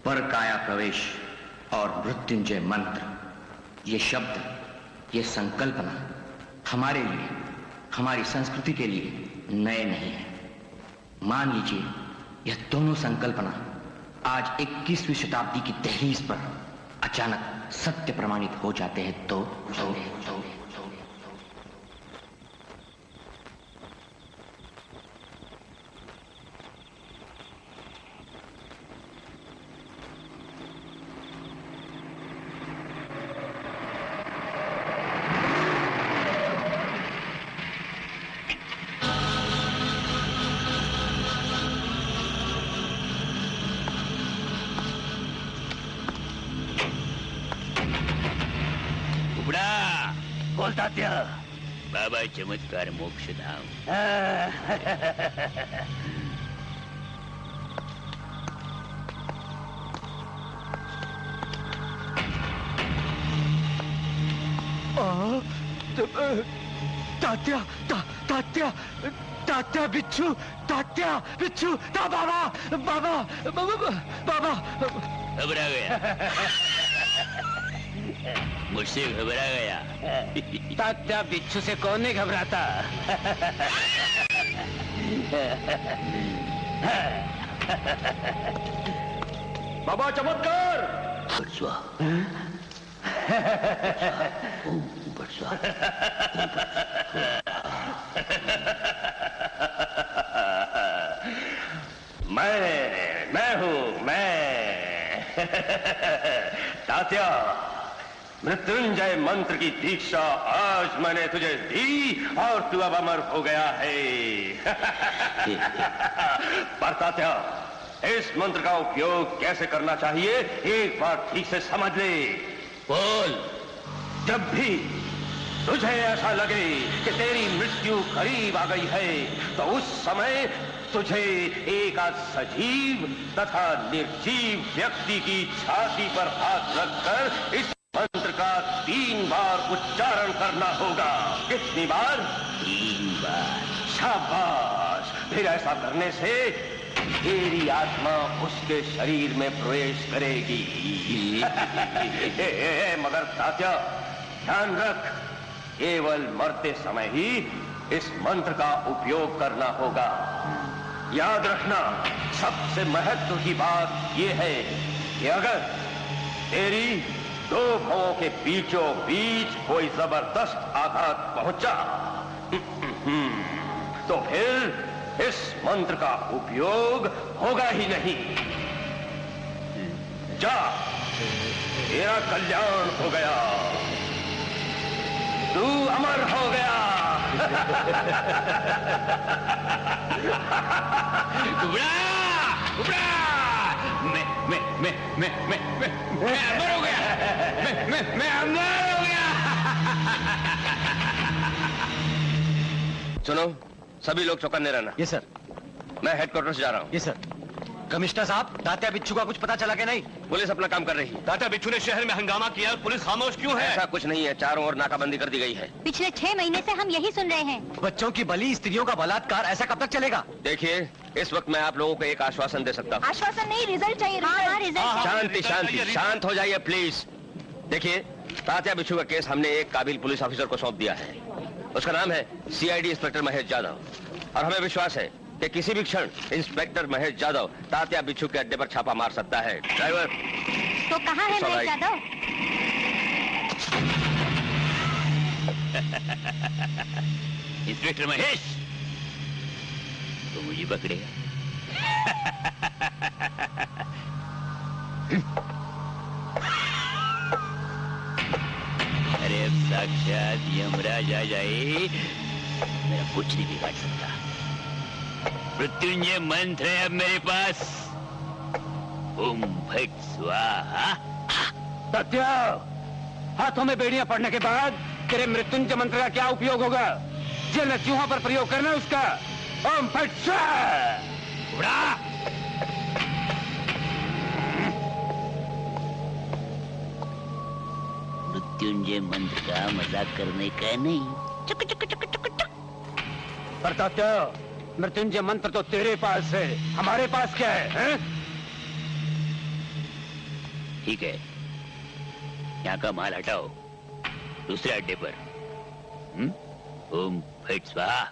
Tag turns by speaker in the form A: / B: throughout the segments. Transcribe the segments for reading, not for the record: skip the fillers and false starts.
A: पर काया प्रवेश और मृत्युंजय मंत्र, ये शब्द, ये संकल्पना हमारे लिए, हमारी संस्कृति के लिए नए नहीं है। मान लीजिए यह दोनों संकल्पना आज 21वीं शताब्दी की दहलीज पर अचानक सत्य प्रमाणित हो जाते हैं तो
B: बाबा चमत्कार मोक्षधाम।
C: तात्या तात्या तात्या बिच्छू, तात्या बिच्छू, बाबा बाबा बाबा बाबा।
B: घबरा गया, मुझसे घबरा गया।
C: तात्या बिच्छू से कौन नहीं घबराता।
D: बाबा चमत्कार।
E: मैं हूँ तात्या, मृत्युंजय मंत्र की दीक्षा आज मैंने तुझे दी और तू अब अमर हो गया है। पर तात्या, इस मंत्र का उपयोग कैसे करना चाहिए एक बार ठीक से समझ ले।
B: बोल।
E: जब भी तुझे ऐसा लगे कि तेरी मृत्यु करीब आ गई है तो उस समय तुझे एक सजीव तथा निर्जीव व्यक्ति की छाती पर हाथ रखकर इस मंत्र का 3 बार उच्चारण करना होगा। कितनी बार?
B: 3 बार।
E: शाबाश। फिर ऐसा करने से तेरी आत्मा उसके शरीर में प्रवेश करेगी। मगर तात्या ध्यान रख, केवल मरते समय ही इस मंत्र का उपयोग करना होगा। याद रखना, सबसे महत्व की बात यह है कि अगर तेरी 2 भवों के बीचों बीच कोई जबरदस्त आघात पहुंचा तो फिर इस मंत्र का उपयोग होगा ही नहीं। जा, तेरा कल्याण हो गया, तू अमर हो गया।
B: मैं अमर हो गया। मैं अमर हो गया।
E: सुनो, सभी लोग चौकन्ने रहना।
C: ये सर।
E: मैं हेडक्वार्टर से जा रहा हूँ।
C: ये सर। कमिश्नर साहब, तात्या बिच्छू का कुछ पता चला कि नहीं?
E: पुलिस अपना काम कर रही है।
D: तात्या बिच्छू ने शहर में हंगामा किया, पुलिस खामोश क्यों है?
E: ऐसा कुछ नहीं है, चारों ओर नाकाबंदी कर दी गई है।
F: पिछले 6 महीने से हम यही सुन रहे हैं।
C: बच्चों की बलि, स्त्रियों का बलात्कार, ऐसा कब तक चलेगा?
E: देखिए, इस वक्त मैं आप लोगों को एक आश्वासन दे सकता हूँ।
F: आश्वासन नहीं, रिजल्ट चाहिए। हाँ, रिजल्ट।
E: शांति शांति, शांत हो जाइए प्लीज। देखिए, तात्या बिच्छू का केस हमने एक काबिल पुलिस ऑफिसर को सौंप दिया है। उसका नाम है CID इंस्पेक्टर महेश यादव, और हमें विश्वास है कि किसी भी क्षण इंस्पेक्टर महेश यादव तात्या बिच्छू के अड्डे पर छापा मार सकता है। ड्राइवर।
F: तो कहाँ है महेश यादव?
B: इंस्पेक्टर महेश, तो मुझे पकड़ेगा। अरे अब साक्षात यमराज आ जाए, मेरा कुछ नहीं बिगाड़ सकता। मृत्युंजय मंत्र है अब मेरे पास। ओम भट स्वाहा।
C: तात्या, हाथों में बेड़ियां पड़ने के बाद तेरे मृत्युंजय मंत्र का क्या उपयोग होगा? जिन चूहों पर प्रयोग करना उसका। ओम फट स्वाहा।
B: उड़ा। मृत्युंजय मंत्र का मजाक करने का नहीं,
F: चुक चुक चुक चुक चुक।
C: पर तात्या, मृत्युंजय मंत्र तो तेरे पास है, हमारे पास क्या है?
B: ठीक है, यहाँ का माल हटाओ, दूसरे अड्डे पर। ओम फट स्वाहा।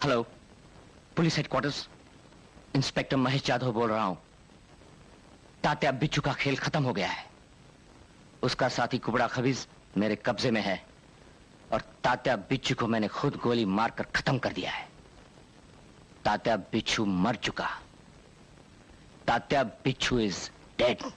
A: Hello, police headquarters, inspector Mahesh Yadav बोल रहा हूं। तात्या बिच्छू का खेल खत्म हो गया है। उसका साथी कुबड़ा खबीज मेरे कब्जे में है और तात्या बिच्छू को मैंने खुद गोली मारकर खत्म कर दिया है। तात्या बिच्छू मर चुका। तात्या बिच्छू इज डेड।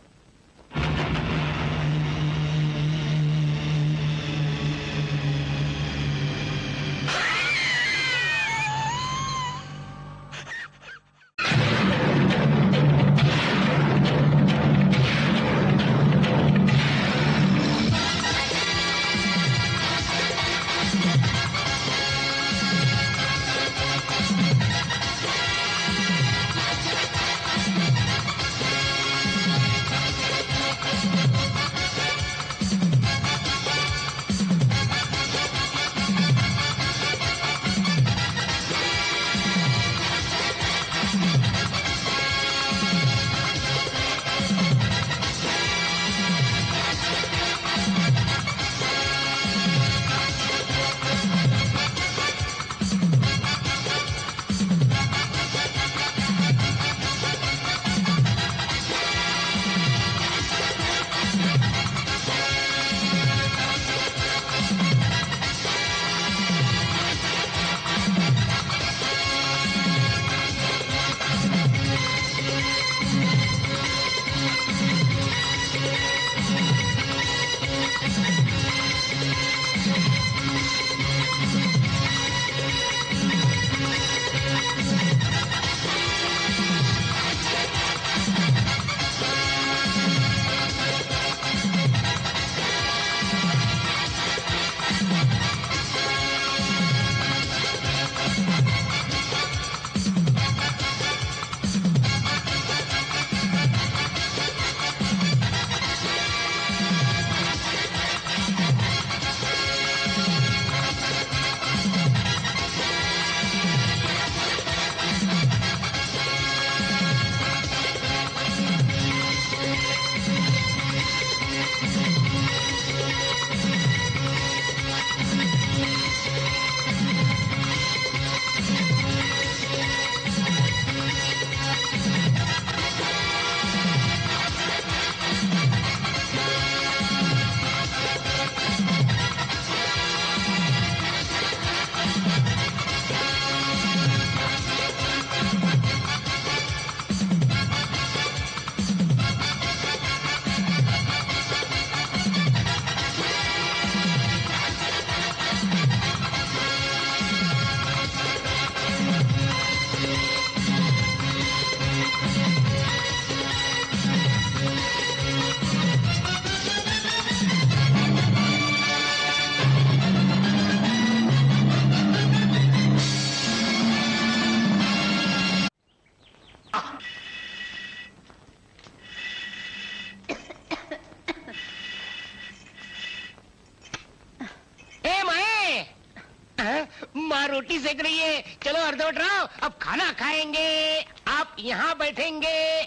G: माँ रोटी सेक रही है। चलो अर्धवट राव, अब खाना खाएंगे। आप यहाँ बैठेंगे,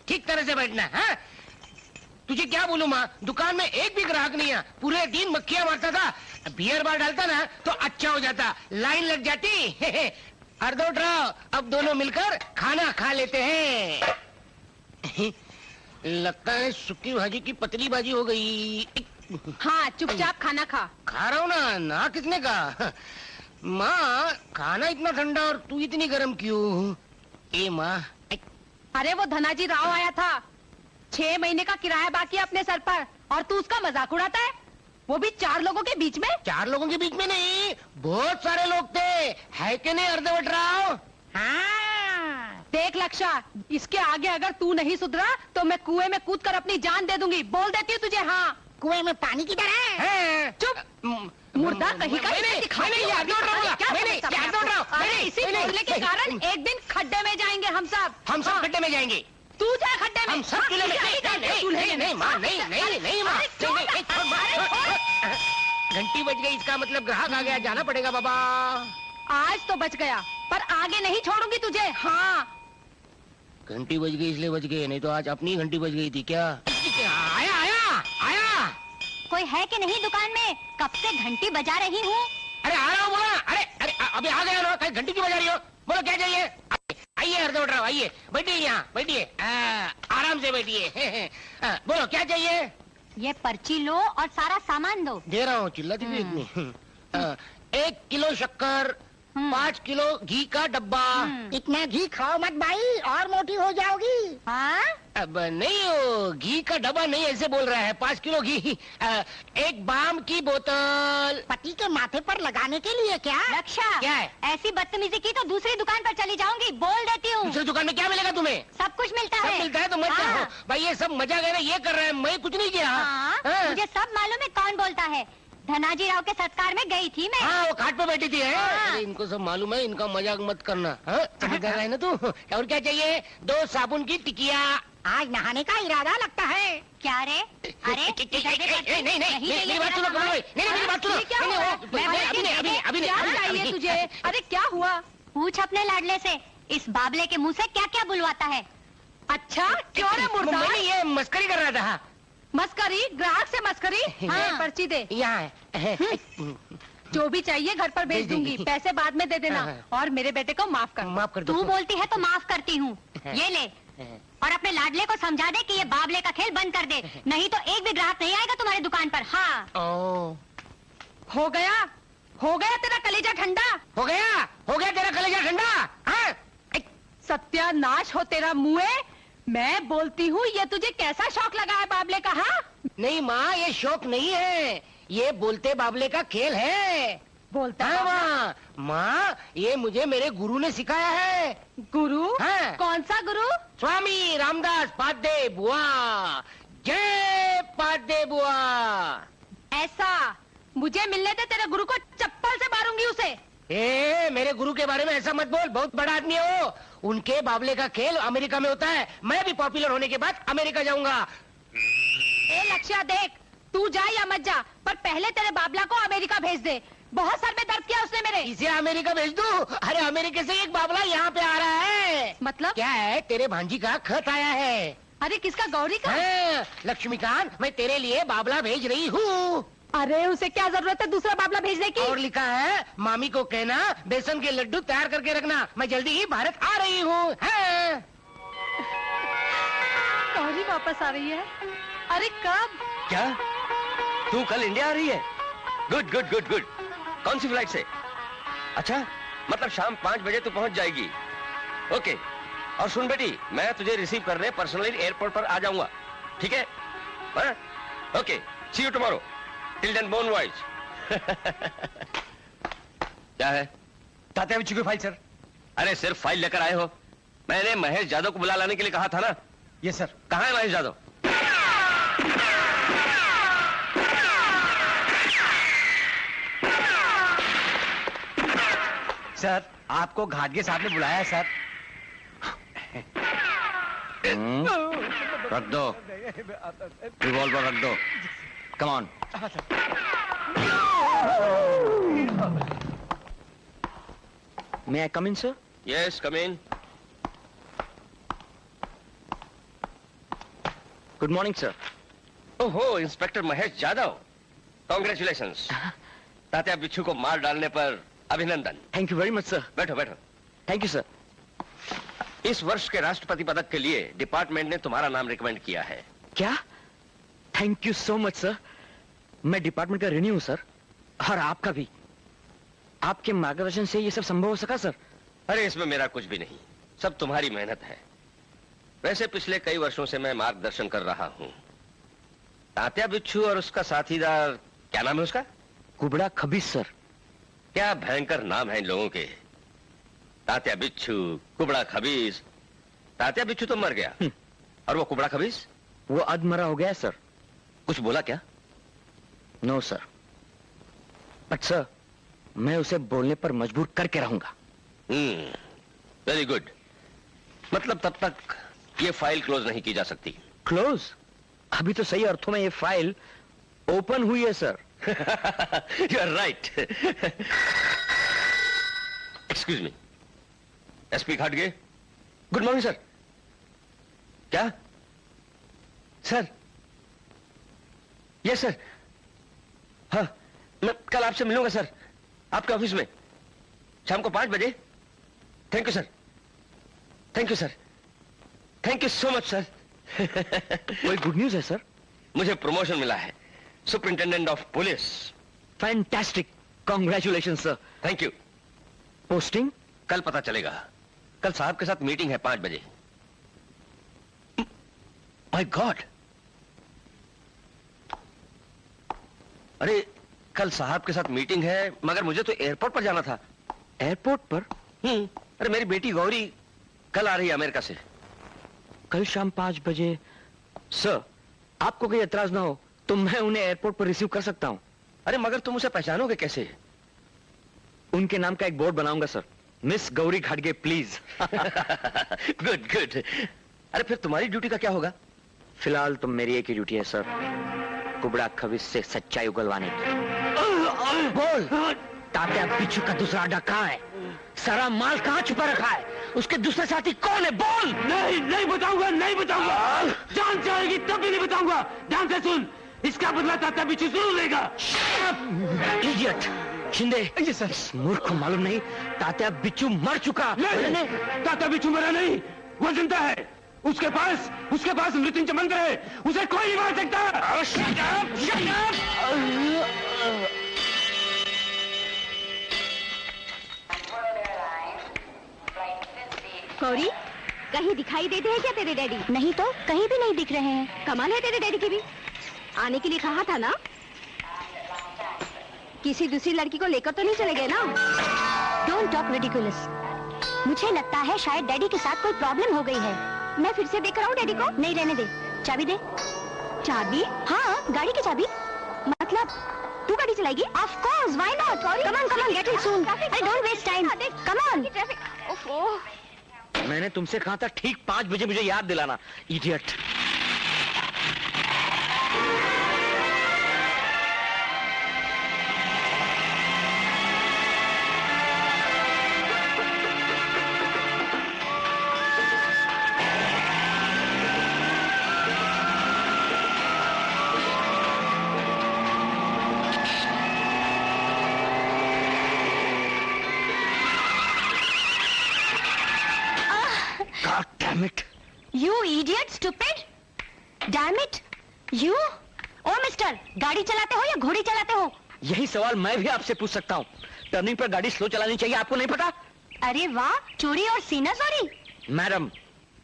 G: ठीक तरह से बैठना। हाँ, तुझे क्या बोलूं माँ, दुकान में एक भी ग्राहक नहीं है। पूरे दिन मक्खियाँ मारता था, बियर बार डालता ना तो अच्छा हो जाता, लाइन लग जाती। अर्धवट राव, अब दोनों मिलकर खाना खा लेते हैं। लगता है सूखी भाजी की पतली भाजी हो गई।
F: हाँ, चुपचाप खाना खा।
G: खा रहा हूँ ना, ना किसने कहा। माँ, खाना इतना ठंडा और तू इतनी गर्म क्यों? ए माँ।
F: अरे वो धनाजी राव आया था, 6 महीने का किराया बाकी है अपने सर पर, और तू उसका मजाक उड़ाता है, वो भी 4 लोगों के बीच में।
G: 4 लोगों के बीच में नहीं, बहुत सारे लोग थे, है कि नहीं अर्धवट राव?
F: हाँ, देख लक्षा, इसके आगे अगर तू नहीं सुधरा तो मैं कुएं में कूद कर अपनी जान दे दूंगी। बोल देती हूँ तुझे। हाँ,
G: कुएं में पानी की तरह है।
F: चुप मुर्दा कहीं का। इसी बोलने के कारण एक दिन खड्डे में जाएंगे हम सब।
G: हम सब खड्डे में जाएंगे।
F: तू जा खड्डे में।
G: हम सब चूल्हे में। नहीं माँ, नहीं माँ। घंटी बज गई, इसका मतलब ग्राहक आ गया, जाना पड़ेगा बाबा।
F: आज तो बच गया, पर आगे नहीं छोड़ूंगी तुझे। हाँ,
G: घंटी बज गई इसलिए बच गई, नहीं तो आज अपनी घंटी बज गई थी क्या? आया आया आया।
H: कोई है कि नहीं दुकान में? कब से घंटी बजा रही हूँ।
G: अरे आ रहा हूँ, बोला। अरे अभी आ गया ना, कहीं घंटी क्यों बजा रही हो? बोलो क्या चाहिए? आइए हरदौड़ रहा, आइए बैठिए, यहाँ बैठिए, आराम से बैठिए। बोलो क्या चाहिए?
H: ये पर्ची लो और सारा सामान दो।
G: दे रहा हूँ, चिल्लाती भी इतनी। 1 किलो शक्कर, 5 किलो घी का डब्बा।
H: इतना घी खाओ मत भाई, और मोटी हो जाओगी। हाँ?
G: अब नहीं, हो घी का डब्बा नहीं, ऐसे बोल रहा है। 5 किलो घी, 1 बाम की बोतल।
H: पति के माथे पर लगाने के लिए क्या? रक्षा,
G: क्या है?
H: ऐसी बदतमीजी की तो दूसरी दुकान पर चली जाऊंगी, बोल देती हूँ।
G: दूसरी दुकान में क्या मिलेगा तुम्हें?
H: सब कुछ मिलता है।
G: सब मिलता है तो मत जाओ भाई, ये सब मजा कर रहे, ये कर रहे हैं, मैं कुछ नहीं किया।
H: हाँ, मुझे सब मालूम है कौन बोलता है। धनाजी राव के सत्कार में गई थी मैं।
G: हाँ, वो खाट पे बैठी थी।
H: हाँ।
G: इनको सब मालूम है, इनका मजाक मत करना। समझदार है ना तू? और क्या चाहिए? 2 साबुन की टिकिया।
H: आज नहाने का इरादा लगता है। क्या रे? अरे
G: नहीं, मेरी बात सुनो कमल भाई, नहीं मेरी बात सुनो। अभी
F: क्या चाहिए तुझे? अरे क्या हुआ?
H: पूछ अपने लाडले से, इस बाबले के मुंह से क्या क्या बुलवाता है।
F: अच्छा, क्यों रे मुर्दा?
G: मैंने ये मस्करी कर रहा था।
F: मस्करी? ग्राहक से मस्करी? हाँ, पर्ची दे।
G: यहाँ है।
F: जो भी चाहिए घर पर भेज दूंगी, पैसे बाद में दे देना। और मेरे बेटे को माफ कर।
G: माफ कर दो।
H: तू बोलती है तो माफ करती हूँ। ये ले, और अपने लाडले को समझा दे कि ये बाबले का खेल बंद कर दे, नहीं तो एक भी ग्राहक नहीं आएगा तुम्हारी दुकान पर। हाँ,
F: हो गया तेरा कलेजा ठंडा।
G: हो गया तेरा कलेजा ठंडा। हाँ?
F: सत्यानाश हो तेरा मुँह। मैं बोलती हूँ, ये तुझे कैसा शौक लगा है बाबले का? हाँ?
G: नहीं माँ, ये शौक नहीं है, ये बोलते बाबले का खेल है।
F: बोलता
G: है माँ। माँ, ये मुझे मेरे गुरु ने सिखाया है।
F: गुरु?
G: हाँ।
F: कौन सा गुरु?
G: स्वामी रामदास पादे बुआ। जय पादे बुआ।
F: ऐसा? मुझे मिलने दे, तेरे गुरु को चप्पल से मारूंगी उसे।
G: मेरे गुरु के बारे में ऐसा मत बोल, बहुत बड़ा आदमी है वो। उनके बाबले का खेल अमेरिका में होता है, मैं भी पॉपुलर होने के बाद अमेरिका जाऊंगा।
F: लक्ष्या देख, तू जा या मत जा, पर पहले तेरे बाबला को अमेरिका भेज दे। बहुत सर में दर्द किया उसने मेरे।
G: इसे अमेरिका भेज दूं? अरे अमेरिका से एक बाबला यहाँ पे आ रहा है।
F: मतलब?
G: क्या है, तेरे भांजी का खत आया है।
F: अरे किसका? गौरी का?
G: लक्ष्मीकांत, मैं तेरे लिए बाबला भेज रही हूँ।
F: अरे उसे क्या जरूरत है दूसरा बाबला भेजने की?
G: और लिखा है, मामी को कहना बेसन के लड्डू तैयार करके रखना, मैं जल्दी ही भारत आ रही हूँ।
F: गौरी वापस आ रही है? अरे कब?
E: क्या तू कल इंडिया आ रही है? Good good good good. कौन सी फ्लाइट से? अच्छा, मतलब शाम 5 बजे तू पहुंच जाएगी। ओके। और सुन बेटी, मैं तुझे रिसीव करने पर्सनली एयरपोर्ट पर आ जाऊंगा, ठीक है? Okay, see you tomorrow. Till then बोन वॉइस। क्या है?
C: तात्या बिच्छू की फाइल सर।
E: अरे सिर्फ फाइल लेकर आए हो? मैंने महेश यादव को बुला लाने के लिए कहा था ना?
C: Yes sir.
E: कहाँ है महेश यादव?
C: सर, आपको घाटगे साहब ने बुलाया है सर।
A: रख दो, रिवॉल्वर रख दो। Come on. May I come in sir?
E: Yes, come in.
A: Good morning sir.
E: ओहो, इंस्पेक्टर महेश यादव, कॉन्ग्रेचुलेशंस। तात्या बिच्छू को मार डालने पर अभिनंदन।
A: Thank you very much sir.
E: बैठो बैठो।
A: Thank you sir.
E: इस वर्ष के राष्ट्रपति पदक के लिए डिपार्टमेंट ने तुम्हारा नाम रिकमेंड किया है।
A: क्या? Thank you so much sir. मैं डिपार्टमेंट का ऋणी हूं सर, और आपका भी। आपके मार्गदर्शन से ये सब संभव हो सका सर।
E: अरे इसमें मेरा कुछ भी नहीं, सब तुम्हारी मेहनत है। वैसे पिछले कई वर्षों से मैं मार्गदर्शन कर रहा हूं। तात्या बिच्छू और उसका साथीदार, क्या नाम है उसका?
A: कुबड़ा खबीस सर।
E: क्या भयंकर नाम है इन लोगों के। तात्या बिच्छू, कुबड़ा खबीस, तात्या बिच्छू तो मर गया, और वो कुबड़ा खबीस?
A: वो अधमरा हो गया सर।
E: कुछ बोला क्या?
A: नो सर, बट सर मैं उसे बोलने पर मजबूर करके रहूंगा।
E: Very good. मतलब तब तक ये फाइल क्लोज नहीं की जा सकती।
A: क्लोज? अभी तो सही अर्थों में ये फाइल ओपन हुई है sir.
E: You are right. Excuse me, SP घाटगे। Good morning sir. क्या सर? Yes sir. हाँ, मैं कल आपसे मिलूंगा सर, आपके ऑफिस में शाम को 5 बजे। Thank you sir, thank you sir, thank you so much sir.
A: कोई गुड न्यूज है सर?
E: मुझे प्रमोशन मिला है, superintendent of police.
A: Fantastic, congratulation sir.
E: Thank you.
A: Posting
E: कल पता चलेगा। कल साहब के साथ मीटिंग है 5 बजे। माय गॉड, अरे कल साहब के साथ मीटिंग है, मगर मुझे तो एयरपोर्ट पर जाना था।
A: एयरपोर्ट पर?
E: अरे मेरी बेटी गौरी कल आ रही है अमेरिका से।
A: कल शाम 5 बजे। सर आपको कोई एतराज ना हो तो मैं उन्हें एयरपोर्ट पर रिसीव कर सकता हूं।
E: अरे मगर तुम उसे पहचानोगे कैसे?
A: उनके नाम का एक बोर्ड बनाऊंगा सर, मिस गौरी घाटगे प्लीज।
E: Good good. अरे फिर तुम्हारी ड्यूटी का क्या होगा?
A: फिलहाल तो मेरी एक ही ड्यूटी है सर, कुबड़ा खबीस से सच्चाई उगलवाने की। बोल, तात्या बिच्छू का दूसरा अड्डा कहाँ है? सारा माल कहाँ छुपा रखा है? उसके दूसरे साथी कौन है? बोल।
C: नहीं बताऊंगा, नहीं बताऊंगा। जान जाएगी तब भी नहीं बताऊंगा। ध्यान से सुन, इसका बदला तात्या बिच्छू जरूर लेगा।
A: इडियट शिंदे, इस मूर्ख को मालूम नहीं तात्या बिच्छू मर चुका।
C: नहीं, तात्या बिच्छू मरा नहीं, वो जिंदा है। उसके पास मृत्युंजय मंत्र है, उसे कोई नहीं मार सकता। Shut up, shut up!
H: Gauri, कहीं दिखाई देते हैं क्या तेरे डैडी? नहीं तो, कहीं भी नहीं दिख रहे हैं। कमाल है तेरे डैडी की भी। आने के लिए कहा था ना? किसी दूसरी लड़की को लेकर तो नहीं चले गए ना? Don't talk ridiculous. मुझे लगता है शायद डैडी के साथ कोई प्रॉब्लम हो गई है। मैं फिर से देख रहा हूँ डैडी को। नहीं, रहने दे। चाबी दे। चाबी? हाँ, गाड़ी की चाबी। मतलब तू गाड़ी चलाएगी? Of course, why not? Come on, get in soon. अरे don't waste time. Come on. ओफो।
A: मैंने तुमसे कहा था ठीक 5 बजे मुझे याद दिलाना, idiot. Damn it!
H: You idiot, stupid! Damn it! You? Oh mister, गाड़ी चलाते हो या घोड़ी चलाते हो?
A: यही सवाल मैं भी आपसे पूछ सकता हूँ। टर्निंग पर गाड़ी स्लो चलानी चाहिए, आपको नहीं पता?
H: अरे वाह, चोरी और सीना चोरी।
A: मैडम,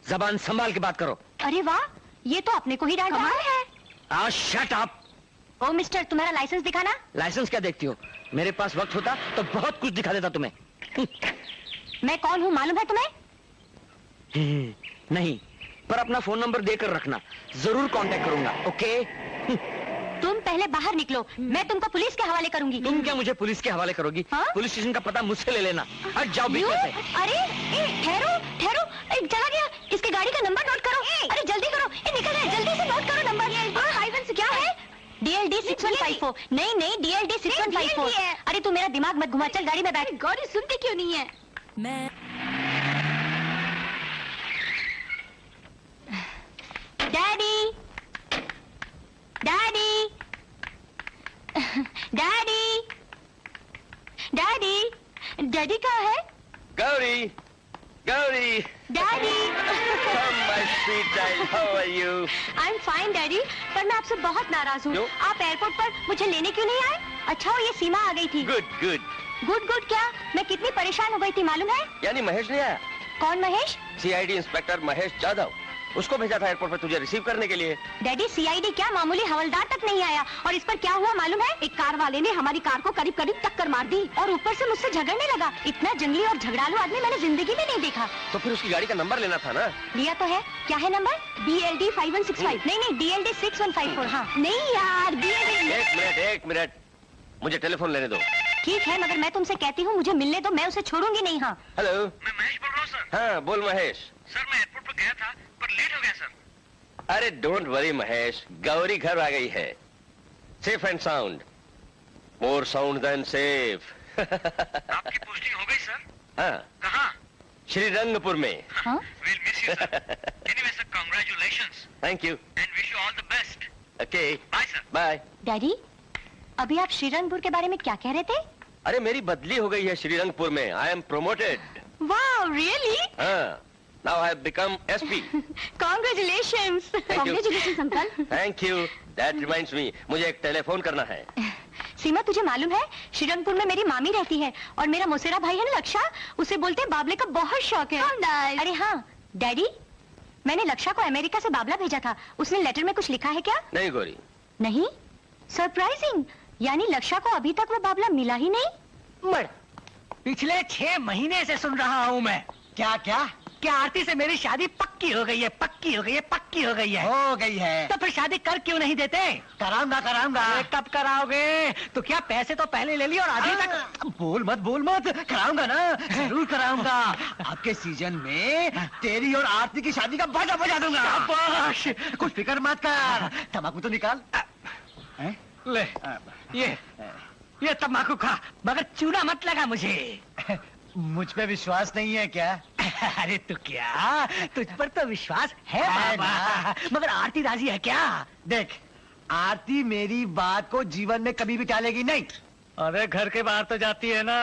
A: जबान संभाल के बात करो।
H: अरे वाह, ये तो अपने को ही डांट रहा है।
A: Shut up.
H: ओ मिस्टर, तुम्हारा लाइसेंस दिखाना।
A: लाइसेंस क्या देखती हो? मेरे पास वक्त होता तो बहुत कुछ दिखा देता तुम्हें।
H: मैं कौन हूँ मालूम है तुम्हें?
A: नहीं, पर अपना फोन नंबर देकर रखना, जरूर कांटेक्ट करूंगा। ओके?
H: तुम पहले बाहर निकलो, मैं तुमको पुलिस के हवाले करूंगी।
A: तुम क्या मुझे पुलिस के हवाले करोगी?
H: हाँ?
A: पुलिस स्टेशन का पता मुझसे ले लेना। हट जाओ बीच में से।
H: अरे ठहरो, चला गया। इसकी गाड़ी का नंबर नोट करो। अरे जल्दी करो, निकल रहा है, जल्दी से नोट करो नंबर। 5 क्या है? DLD 6154। नहीं, DLD 6154। अरे तू मेरा दिमाग मत घुमा, चल गाड़ी में बैठ। गौरी सुनती क्यों नहीं है? मैं डैडी कहाँ है?
E: Gauri, Gauri.
H: Daddy.
E: Come my sweet child, how are you?
H: I'm fine daddy, पर मैं आपसे बहुत नाराज हूँ। आप एयरपोर्ट पर मुझे लेने क्यों नहीं आए? अच्छा हो ये सीमा आ गई थी। गुड क्या? मैं कितनी परेशान हो गई थी मालूम है?
E: यानी महेश नहीं आया?
H: कौन महेश?
E: CID inspector Mahesh Jadhav. उसको भेजा था एयरपोर्ट पे तुझे रिसीव करने के लिए।
H: डैडी सीआईडी क्या, मामूली हवलदार तक नहीं आया। और इस पर क्या हुआ मालूम है? एक कार वाले ने हमारी कार को करीब करीब टक्कर मार दी और ऊपर से मुझसे झगड़ने लगा। इतना जंगली और झगड़ालू आदमी मैंने जिंदगी में नहीं देखा।
E: तो फिर उसकी गाड़ी का नंबर लेना था ना।
H: लिया तो है। क्या है नंबर? BLD 5165। नहीं DLD 6154। हाँ नहीं यार BLD।
E: एक मिनट मुझे टेलीफोन लेने दो।
H: ठीक है मगर मैं तुमसे कहती हूँ मुझे मिलने दो, मैं उसे छोड़ूंगी नहीं। हाँ
E: हेलो,
D: मैं महेश बोल रहा हूँ सर।
E: हाँ बोल महेश।
D: सर मैं एयरपोर्ट पर गया था पर लेट हो गया सर।
E: अरे डोंट वरी महेश, गौरी घर आ गई है। Safe and sound, more sound than safe.
D: आपकी पोस्टिंग हो गई सर?
E: हाँ
D: कहाँ?
E: श्रीरंगपुर में।
H: हाँ
D: We'll miss you, sir. Anyway, sir, congratulations
E: thank you.
D: and wish you all the best.
E: Okay
D: Bye, sir.
E: Bye.
H: Daddy अभी आप श्रीरंगपुर के बारे में क्या कह रहे थे?
E: अरे मेरी बदली हो गई है श्रीरंगपुर में। I am promoted.
H: वाह रियली?
E: हाँ, now I have become SP।
H: Congratulations. Congratulations uncle.
E: Thank you. That reminds me, मुझे एक टेलीफोन करना है।
H: सीमा तुझे मालूम है श्रीरंगपुर में मेरी मामी रहती है और मेरा मौसेरा भाई है ना लक्षा, उसे बोलते हैं बाबले का बहुत शौक है। अरे हाँ डैडी, मैंने लक्षा को अमेरिका से बाबला भेजा था, उसने लेटर में कुछ लिखा है क्या?
E: नहीं गौरी।
H: नहीं? सरप्राइजिंग, यानी लक्षा को अभी तक वो बाबला मिला ही नहीं।
G: पिछले 6 महीने से सुन रहा हूँ मैं। क्या आरती से मेरी शादी पक्की हो गई है, पक्की हो गई है, पक्की हो गई है। हो गई है तो फिर शादी कर क्यों नहीं देते? कराऊंगा। कब कराओगे? तो क्या पैसे तो पहले ले लिए और आधी तक? बोल मत, कराऊंगा ना, जरूर कराऊंगा। आपके सीजन में तेरी और आरती की शादी का बाजा बजा दूंगा। शाबाश, कुछ फिक्र मत कर। तम्बाकू तो निकाल। ले ये तम्बाकू खा, मगर चूना मत लगा मुझे। मुझ पे विश्वास नहीं है क्या? अरे तू क्या, तुझ पर तो विश्वास है बाबा, मगर आरती राजी है क्या? देख, आरती मेरी बात को जीवन में कभी भी टालेगी नहीं। अरे घर के बाहर तो जाती है ना।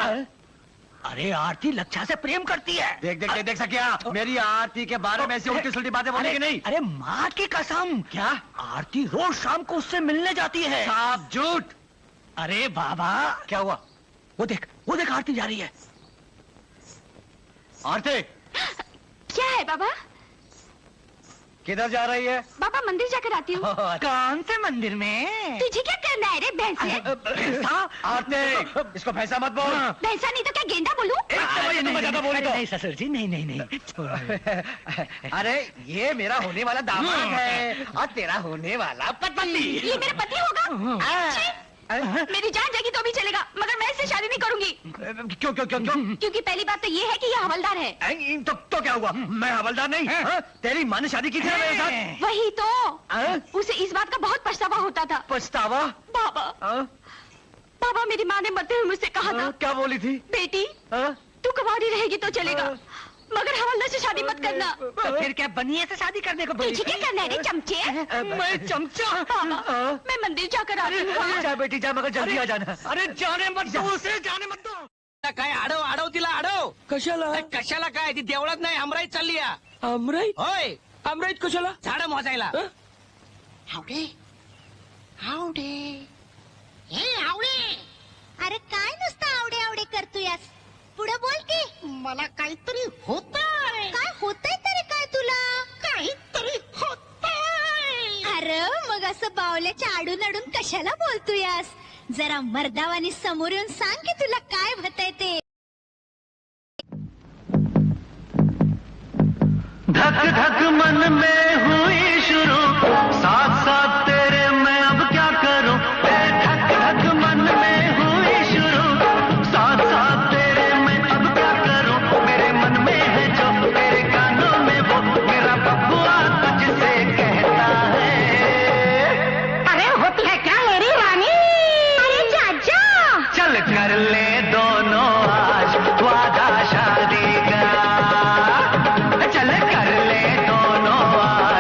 G: अरे आरती लक्षा से प्रेम करती है। देख सकिया, मेरी आरती के बारे में ऐसी उल्टी सुल्टी बातें बोलेगी नहीं। अरे माँ की कसम। क्या? आरती रोज शाम को उससे मिलने जाती है। साफ झूठ। अरे बाबा क्या हुआ? वो देख आरती जा रही है। आरती
F: क्या है बाबा?
G: किधर जा रही है?
F: बाबा मंदिर जाकर आती हूँ।
G: कौन से मंदिर में?
F: तुझे क्या करना है रे भैंसे?
G: आरती इसको भैंसा मत बोल।
F: भैंसा नहीं तो क्या गेंदा बोलूं?
G: नहीं ससुर जी, नहीं। अरे ये मेरा होने वाला दामाद है और तेरा होने वाला पति।
F: ये मेरा पति होगा? मेरी जान जाएगी तो भी चलेगा, मगर मैं इससे शादी नहीं करूंगी।
G: क्यों?
F: क्योंकि पहली बात तो ये है कि ये हवलदार है।
G: तो क्या हुआ? मैं हवलदार नहीं? तेरी माँ ने शादी की थी मेरे साथ।
F: वही तो, उसे इस बात का बहुत पछतावा होता था।
G: पछतावा?
F: बाबा मेरी माँ ने मरते हुए मुझसे कहा था।
G: क्या बोली थी?
F: बेटी तू कुंवारी रहेगी तो चलेगा, मगर हवलदार से शादी मत करना।
G: तो फिर क्या बनिए से शादी करने को बोली?
F: तुझे क्या करना है रे चमचे?
G: मैं चमचा?
F: मैं मंदिर जाकर आती हूँ।
G: जा बेटी जा, मगर जल्दी आ जाना। अरे जाने मत दो उसे, जाने मत दो।
I: काय आडव तिला आडव. कशाला काय? ती देवळात नाही, अमराईत चालली या.
J: अमराईत?
I: होय,
J: अमराईत कशाला?
I: झाडं मोजायला.
H: अरे काय नुसतं आवडे करतोयास? पुढे बोल की.
G: मला काहीतरी होतंय.
H: काय होतंय तरी काय तुला?
G: काहीतरी होतंय.
H: अरे मग असं बावल्याच्या आडून कशाला बोलतोयास? जरा मर्दावानी समोर येऊन सांग की तुला काय होतंय ते.
K: धक धक मन में हुई शुरू, साथ साथ तेरे मैं अब क्या करूं. धक धक मन में हुई शुरू, साथ साथ तेरे मैं अब क्या करूं. मेरे मन में है जो, मेरे कानों में वो, मेरा बबुआ तुझसे कहता है.
H: अरे होती है क्या मेरी रानी? अरे चाचा
K: चल कर ले दोनों आज वादा शादी का. चल कर ले दोनों आज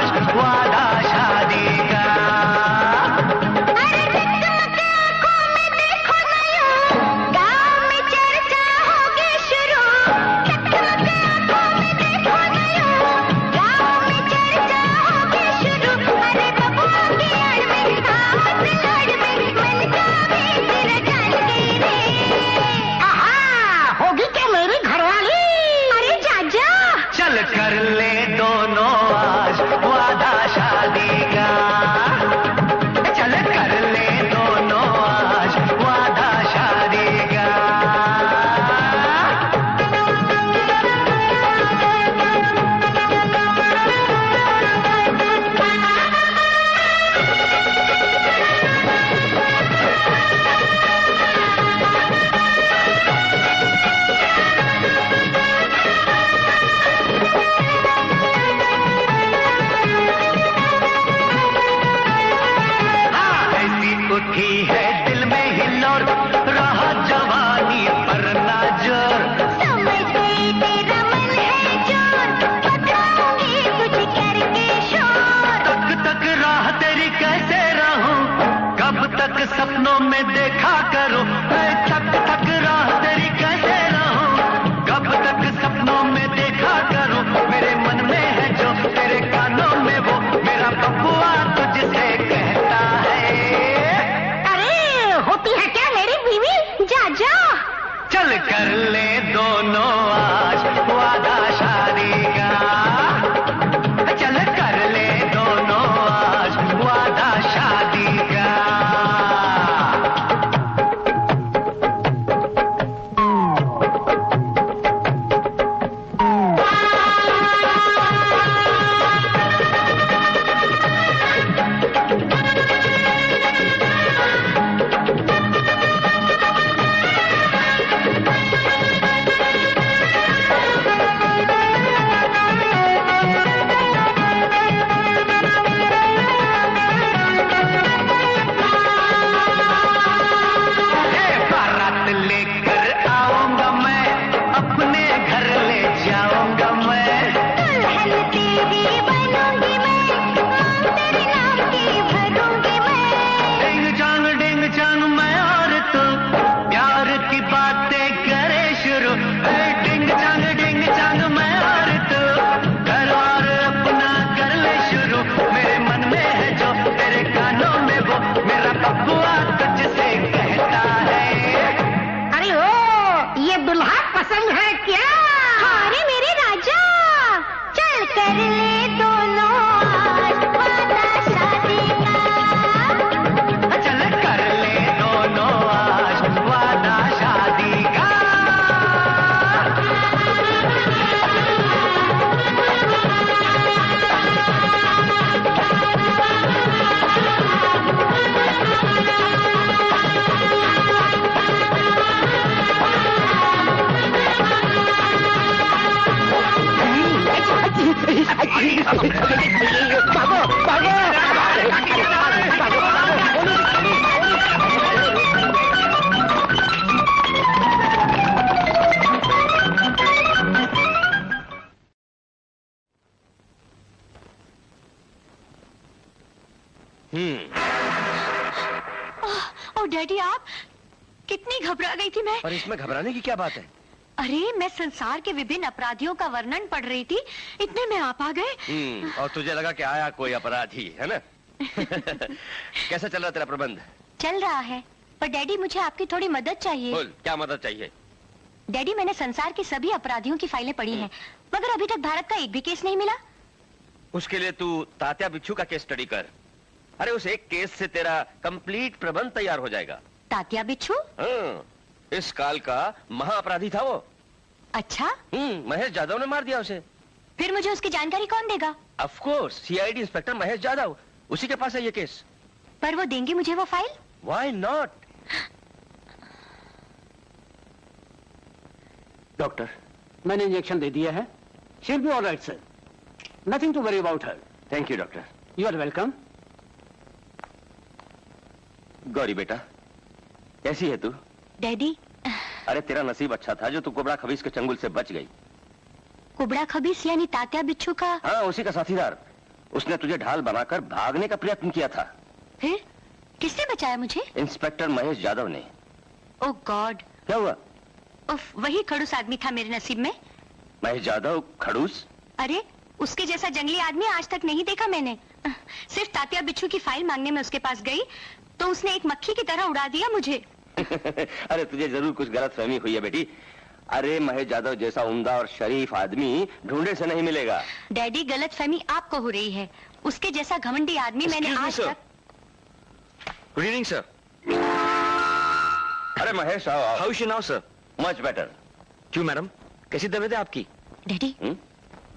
K: में देखा करो, थक थक राह तेरी कैसे रहूं, कब तक सपनों में देखा करो, मेरे मन में है जो तेरे कानों में वो मेरा बबुआ तुझसे कहता है।
H: अरे होती है क्या मेरी बीवी? जा जा।
K: चल कर ले दोनों आज वादा शादी का, चल कर ले दोनों आज वादा शादी का।
H: डैडी आप कितनी घबरा गई थी मैं।
E: पर इसमें घबराने की क्या बात है?
H: अरे मैं संसार के विभिन्न अपराधियों का वर्णन पढ़ रही थी, इतने में आप आ गए।
E: और तुझे लगा कि आया कोई अपराधी है ना? कैसा चल रहा तेरा प्रबंध?
H: चल रहा है, पर डैडी मुझे आपकी थोड़ी मदद चाहिए।
E: बोल, क्या मदद चाहिए?
H: डैडी मैंने संसार के सभी अपराधियों की फाइलें पढ़ी हैं, मगर अभी तक भारत का एक भी केस नहीं मिला।
E: उसके लिए तू तात्या बिच्छू का केस स्टडी कर। अरे उस एक केस से तेरा कंप्लीट प्रबंध तैयार हो जाएगा।
H: तात्या बिच्छू?
E: हाँ, इस काल का महाअपराधी था वो।
H: अच्छा?
E: महेश जाधव ने मार दिया उसे।
H: फिर मुझे उसकी जानकारी कौन देगा?
E: Of course, CID inspector Mahesh Jadhav, उसी के पास है ये केस।
H: पर वो देंगे मुझे वो फाइल?
E: Why not?
C: डॉक्टर, मैंने इंजेक्शन दे दिया है। She will be alright sir, nothing to worry about her.
E: Thank you doctor.
C: You are welcome.
E: Gauri बेटा, कैसी है तू?
H: डैडी,
E: अरे तेरा नसीब अच्छा था जो तू कुबड़ा खबीस के चंगुल से बच गई।
H: कुबड़ा खबीस यानी तात्या बिच्छू का?
E: हाँ, उसी का साथीदार। उसने तुझे ढाल बनाकर भागने का प्रयत्न किया था।
H: फिर किसने बचाया मुझे?
E: इंस्पेक्टर महेश जाधव ने।
H: ओह गॉड।
E: क्या हुआ?
H: उफ, वही खड़ूस आदमी था मेरे नसीब में।
E: महेश जाधव खड़ूस?
H: अरे उसके जैसा जंगली आदमी आज तक नहीं देखा मैंने। सिर्फ तात्या बिच्छू की फाइल मांगने में उसके पास गई तो उसने एक मक्खी की तरह उड़ा दिया मुझे।
E: अरे तुझे जरूर कुछ गलतफहमी हुई है बेटी। अरे महेश जाधव जैसा उम्दा और शरीफ आदमी ढूंढे से नहीं मिलेगा।
H: डैडी, गलतफहमी आपको हो रही है। उसके जैसा घमंडी आदमी मैंने आज तक।
E: Good evening sir. अरे महेश, आओ आओ।
B: How is she now sir?
E: Much better.
B: क्यों मैडम, कैसी तबीयत है आपकी?
H: डैडी,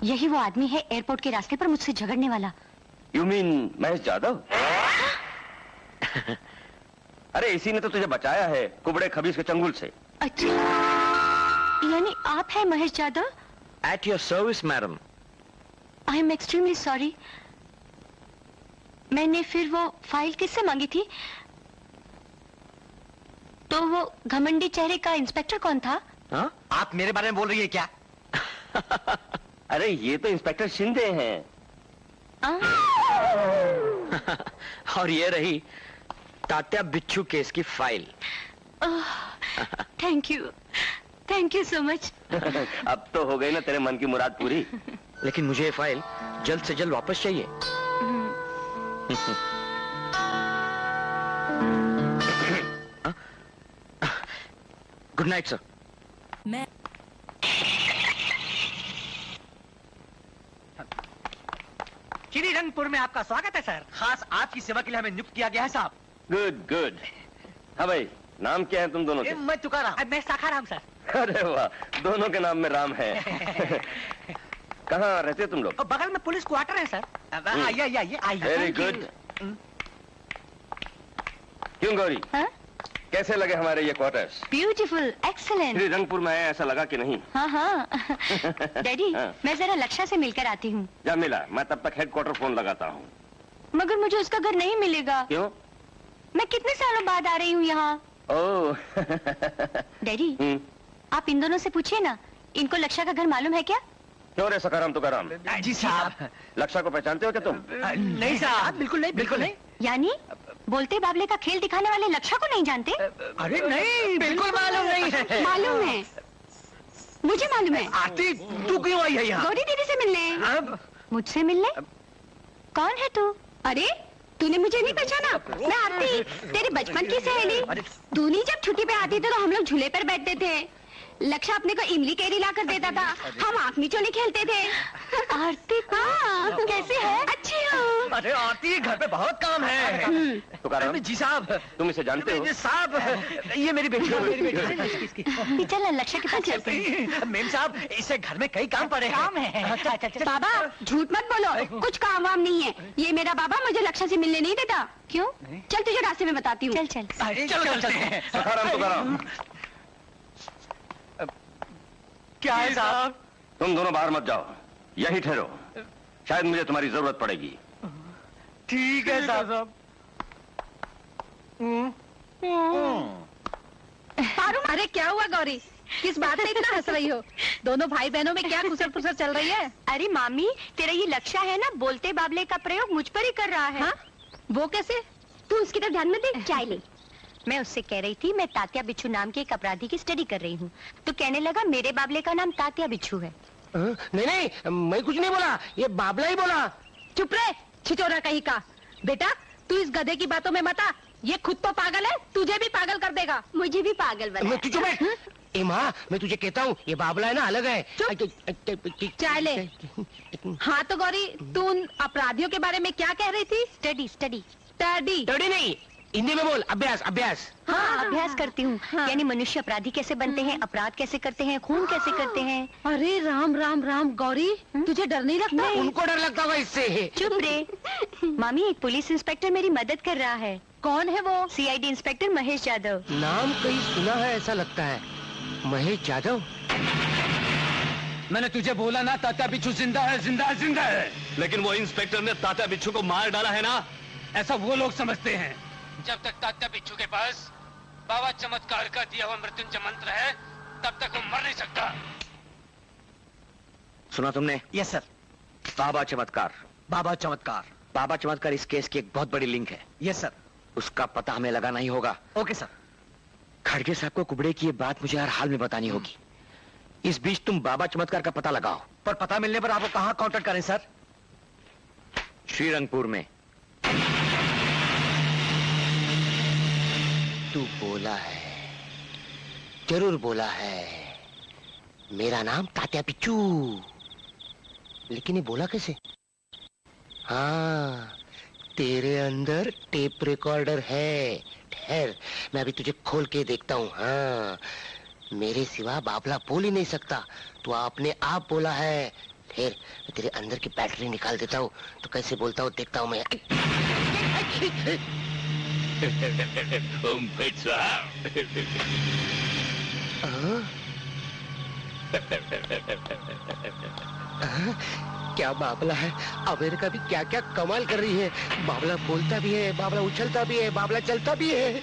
H: यही वो आदमी है एयरपोर्ट के रास्ते पर मुझसे झगड़ने वाला।
E: You mean Mahesh Jadhav? अरे इसी ने तो तुझे बचाया है कुबड़े खबीस के चंगुल से।
H: अच्छा, यानी आप हैं Mahesh Jadhav?
B: At your service madam.
H: I am extremely sorry. मैंने फिर वो फाइल किससे मांगी थी? तो वो घमंडी चेहरे का इंस्पेक्टर कौन था?
B: हाँ?
I: आप मेरे बारे में बोल रही है क्या?
E: अरे ये तो इंस्पेक्टर शिंदे हैं।
B: और ये रही
A: तात्या बिच्छू केस की file.
H: Thank you so much.
E: अब तो हो गई ना तेरे मन की मुराद पूरी।
A: लेकिन मुझे ये फाइल जल्द से जल्द वापस चाहिए। Good night sir.
I: श्रीरंगपुर में आपका स्वागत है सर। खास आपकी सेवा के लिए हमें नियुक्त किया गया है साहब।
E: Good good. हाँ भाई, नाम क्या है तुम दोनों के?
I: मैं तुकाराम। मैं साखाराम सर।
E: अरे वाह, दोनों के नाम में राम है। कहाँ रहते तुम लोग?
I: बगल में पुलिस क्वार्टर है सर। आइए आइए आइए।
E: Very good. क्यों गौरी, कैसे लगे हमारे ये क्वार्टर्स?
H: Beautiful, excellent.
E: श्रीरंगपुर में आया ऐसा लगा कि नहीं?
H: हाँ। डैडी, मैं जरा लक्षा से मिलकर आती हूँ।
E: जा मिला, मैं तब तक हेडक्वार्टर फोन लगाता हूँ।
H: मगर मुझे उसका घर नहीं मिलेगा।
E: क्यों?
H: मैं कितने सालों बाद आ रही हूँ यहाँ।
E: ओह।
H: डैडी, आप इन दोनों से पूछिए ना, इनको लक्षा का घर मालूम है क्या?
E: क्यों रे सकाराम तुकाराम?
I: जी साहब।
E: लक्षा को पहचानते हो क्या तुम?
I: नहीं साहब, बिल्कुल नहीं, बिल्कुल नहीं।
H: यानी बोलते बाबले का खेल दिखाने वाले लक्षा को नहीं जानते?
I: अरे नहीं, बिल्कुल मालूम नहीं है।
H: मालूम है, मुझे मालूम है।
I: आरती, तू क्यों आई है यहाँ?
H: गौरी दीदी से मिलने। मुझसे मिलने? कौन है तू? अरे तूने मुझे नहीं पहचाना? मैं आरती, तेरी बचपन की सहेली। दूनी जब छुट्टी पे आती थी तो हम लोग झूले पर बैठते थे। लक्षा अपने को इमली कैरी ला कर देता था, हम आँख मिचोली खेलते थे। आरती, हाँ, कैसे है? अच्छी हूँ।
I: अरे आरती, घर पे बहुत काम है।
E: तुकाराम
I: जी साहब।
E: तुम इसे जानते हो?
I: साहब, ये मेरी बेटी है, मेरी बेटी है।
H: चल लक्षा के पास चलते हैं।
I: मेम साहब, इसे घर में कई काम पड़े हैं। काम है।
H: बाबा झूठ मत बोलो, कुछ काम वाम नहीं है। ये मेरा बाबा मुझे लक्षा से मिलने नहीं देता। क्यों? चल तुझे रास्ते में बताती हूँ। चल।
I: चलो चलते हैं।
E: सखाराम तुकाराम,
I: क्या है साहब?
E: तुम दोनों बाहर मत जाओ, यहीं ठहरो, शायद मुझे तुम्हारी जरूरत पड़ेगी।
I: ठीक है साहब।
F: पारू, अरे क्या हुआ गौरी, किस बात से इतना हंस रही हो? दोनों भाई बहनों में क्या कुसर पुसर चल रही है?
H: अरे मामी, तेरा ये लक्षा है ना, बोलते बाबले का प्रयोग मुझ पर ही कर रहा है।
F: हाँ? वो कैसे?
H: तू उसकी तरफ ध्यान मत दे, चाय ले। मैं उससे कह रही थी मैं तात्या बिच्छू नाम के एक अपराधी की स्टडी कर रही हूँ, तो कहने लगा मेरे बाबले का नाम तात्या बिच्छू है।
G: नहीं, मैं कुछ नहीं बोला, ये बाबला ही बोला।
F: चुप रहे, छिचोरा कहीं का। बेटा तू इस गधे की बातों में मत आ, ये खुद तो पागल है, तुझे भी पागल कर देगा।
H: मुझे भी पागल बना।
G: मैं तुझे बैठ। ए माँ, मैं तुझे कहता हूँ ये बाबला है ना, अलग है।
F: चाय ले। हाँ तो गौरी, तू उन अपराधियों के बारे में क्या कह रही थी?
H: स्टडी
G: नहीं, हिंदी में बोल। अभ्यास।
H: हाँ, अभ्यास करती हूँ। यानी मनुष्य अपराधी कैसे बनते हैं, अपराध कैसे करते हैं, खून कैसे करते हैं।
F: अरे राम राम राम गौरी, तुझे डर नहीं लगता?
G: उनको डर लगता होगा इससे।
H: चुप रे। मामी, एक पुलिस इंस्पेक्टर मेरी मदद कर रहा है।
F: कौन है वो?
H: CID inspector Mahesh Yadav.
G: नाम कहीं सुना है ऐसा लगता है। महेश यादव?
C: मैंने तुझे बोला ना तात्या बिच्छू जिंदा है।
E: लेकिन वो इंस्पेक्टर ने तात्या बिच्छू को मार डाला है ना।
C: ऐसा वो लोग समझते हैं। जब तक तात्या बिच्छू के पास बाबा चमत्कार का दिया हुआ मृत्युंजय मंत्र है, तब तक वो मर नहीं सकता।
A: सुना तुमने?
I: Yes sir.
A: बाबा चमत्कार।
I: बाबा
A: चमत्कार इस केस की एक बहुत बड़ी लिंक है।
I: Yes sir.
A: उसका पता हमें लगाना ही होगा।
I: Okay sir.
A: खड़गे साहब को कुबड़े की ये बात मुझे हर हाल में बतानी होगी। इस बीच तुम बाबा चमत्कार का पता लगाओ।
I: पर पता मिलने पर आपको कहाँ कांटेक्ट करें सर?
A: श्रीरंगपुर में।
G: तू बोला है, जरूर बोला है, मेरा नाम तात्या बिच्छू। लेकिन ये बोला कैसे? हाँ, तेरे अंदर टेप रिकॉर्डर है। ठहर, मैं अभी तुझे खोल के देखता हूँ। हाँ, मेरे सिवा बाबला बोल ही नहीं सकता, तू आपने आप बोला है। फिर तेरे अंदर की बैटरी निकाल देता हूँ, तो कैसे बोलता हूँ देखता हूँ मैं। क्या बाबला है, अमेरिका भी क्या क्या कमाल कर रही है। बाबला बोलता भी है, बाबला उछलता भी है, बाबला चलता भी है।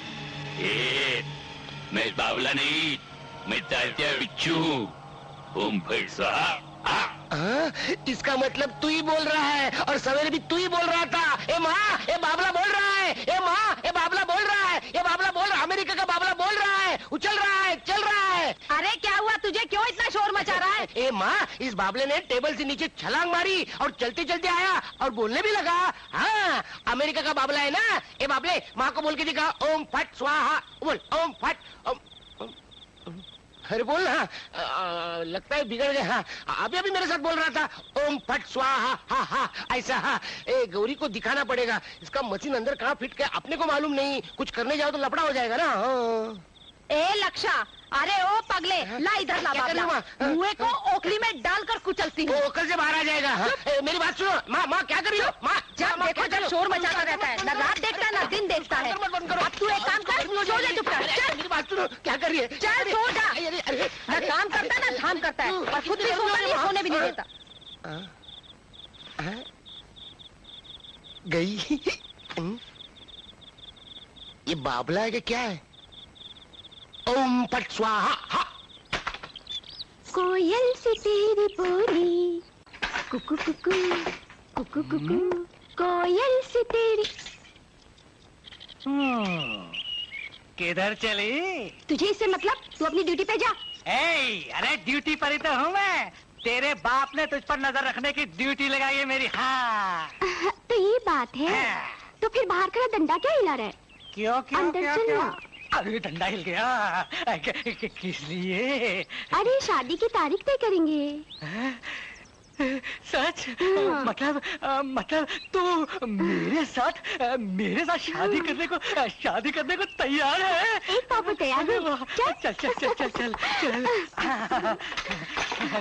B: मैं बाबला नहीं, मैं तात्या बिच्छू। ओम फट स्वाहा।
G: इसका मतलब तू ही बोल रहा है, और सवेरे भी तू ही बोल रहा था। ए माँ, ए बाबला बोल रहा है। ए माँ, ए बाबला बोल रहा उछल रहा है, चल रहा है।
F: अरे क्या हुआ तुझे, क्यों इतना शोर मचा रहा है?
G: ए माँ, इस बाबले ने टेबल से नीचे छलांग मारी और चलते चलते आया और बोलने भी लगा। हाँ, अमेरिका का बाबला है ना। ए बाबले, माँ को बोल के दिखा, ओम फट स्वाहा। बोल ओम फट ओम। अरे बोल ना। लगता है बिगड़ गया। हाँ, अभी मेरे साथ बोल रहा था, ओम फट स्वाहा। हा हा, ऐसा। हाँ, ए गौरी को दिखाना पड़ेगा। इसका मशीन अंदर कहाँ फिट गया अपने को मालूम नहीं। कुछ करने जाओ तो लफड़ा हो जाएगा ना। हाँ।
F: ए लक्षा, अरे ओ पगले, ला इधर ला बाबला। मुँह को ओखली में डालकर कुचलती हूँ।
G: ओखल से बाहर आ जाएगा। हाँ। मेरी बात सुनो। माँ, माँ क्या कर रही हो? माँ,
F: जब देखो जब शोर मचाता रहता है, न रात देखता है न दिन देखता है। अब तू एक काम कर, सो जा चुपचाप। चल
G: मेरी बात सुनो, क्या कर रही है?
F: चल सो जा। न काम करता न धाम करता है, और खुद भी सोता नहीं, सोने भी नहीं देता।
G: गई। ये बाबला है कि क्या है? ओम फट स्वाहा। हा।
H: कोयल से तेरी बोली, कुकु कुकु कुकु कुकु, कोयल से तेरी।
I: किधर चली?
H: तुझे इससे मतलब? तू अपनी ड्यूटी पे जा।
I: अरे ड्यूटी पर ही तो हूँ मैं। तेरे बाप ने तुझ पर नजर रखने की ड्यूटी लगाई है मेरी। हाँ।
H: तो ये बात है। तो फिर बाहर का डंडा क्या हिला रहा है?
I: क्यों क्यों
H: अंदर
I: क्यों
H: चल
I: क्यों?
H: ना।
I: अरे डंडा हिल गया। किस लिए?
H: अरे शादी की तारीख तय करेंगे।
I: सच? मतलब तू मेरे साथ शादी करने को तैयार है?
H: एक पापा तैयार है।
I: चल चल चल चल चल चल।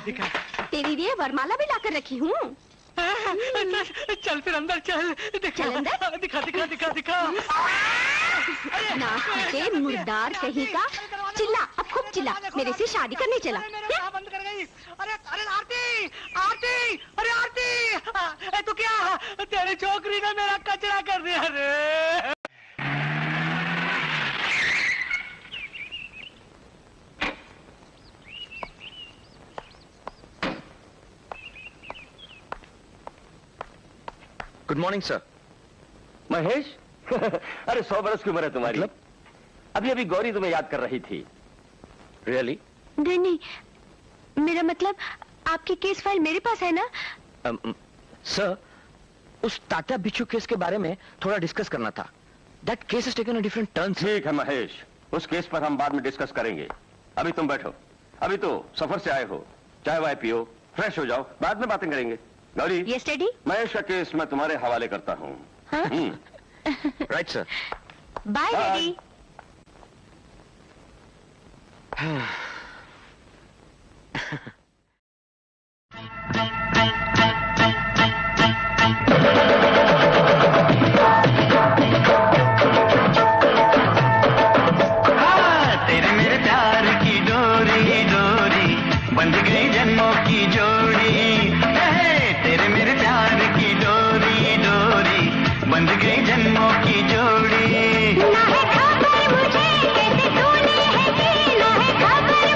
I: दिखा।
H: तेरे लिए वरमाला भी लाकर रखी हूँ।
I: चल फिर अंदर चल। दिखा दिखा दिखा दिखा दिखा।
H: नाक मुर्दार कहीं का। चिल्ला, अब खूब चिल्ला। मेरे से शादी करने चला।
I: बंद कर गई। अरे अरे आरती, आरती, अरे आरती, तू क्या? तेरी छोकरी ने मेरा कचरा कर दिया रे।
A: Good morning sir.
E: महेश। अरे 100 बरस की उम्र है तुम्हारी। मतलब? अभी अभी गौरी तुम्हें याद कर रही थी। रियली?
H: नहीं, मेरा मतलब आपकी केस फाइल मेरे पास है ना?
A: सर, उस तात्या बिच्छू केस के बारे में थोड़ा डिस्कस करना था। That case is taken a different turn.
E: ठीक है महेश, उस केस पर हम बाद में डिस्कस करेंगे। अभी तुम बैठो। अभी तो सफर से आए हो, चाय वाय पियो, फ्रेश हो जाओ, बाद में बातें करेंगे। Gauri,
H: yes daddy.
E: महेश का केस मैं तुम्हारे हवाले करता हूँ।
A: Right sir.
H: Bye daddy.
K: तेरे मेरे प्यार की डोरी डोरी बंध गई जन्मों की जोड़ी। तेरे मेरे प्यार की डोरी डोरी बंध गई जन्मों की जोड़ी।
H: ना है खबर मुझे कैसे तूने है की, ना है खबर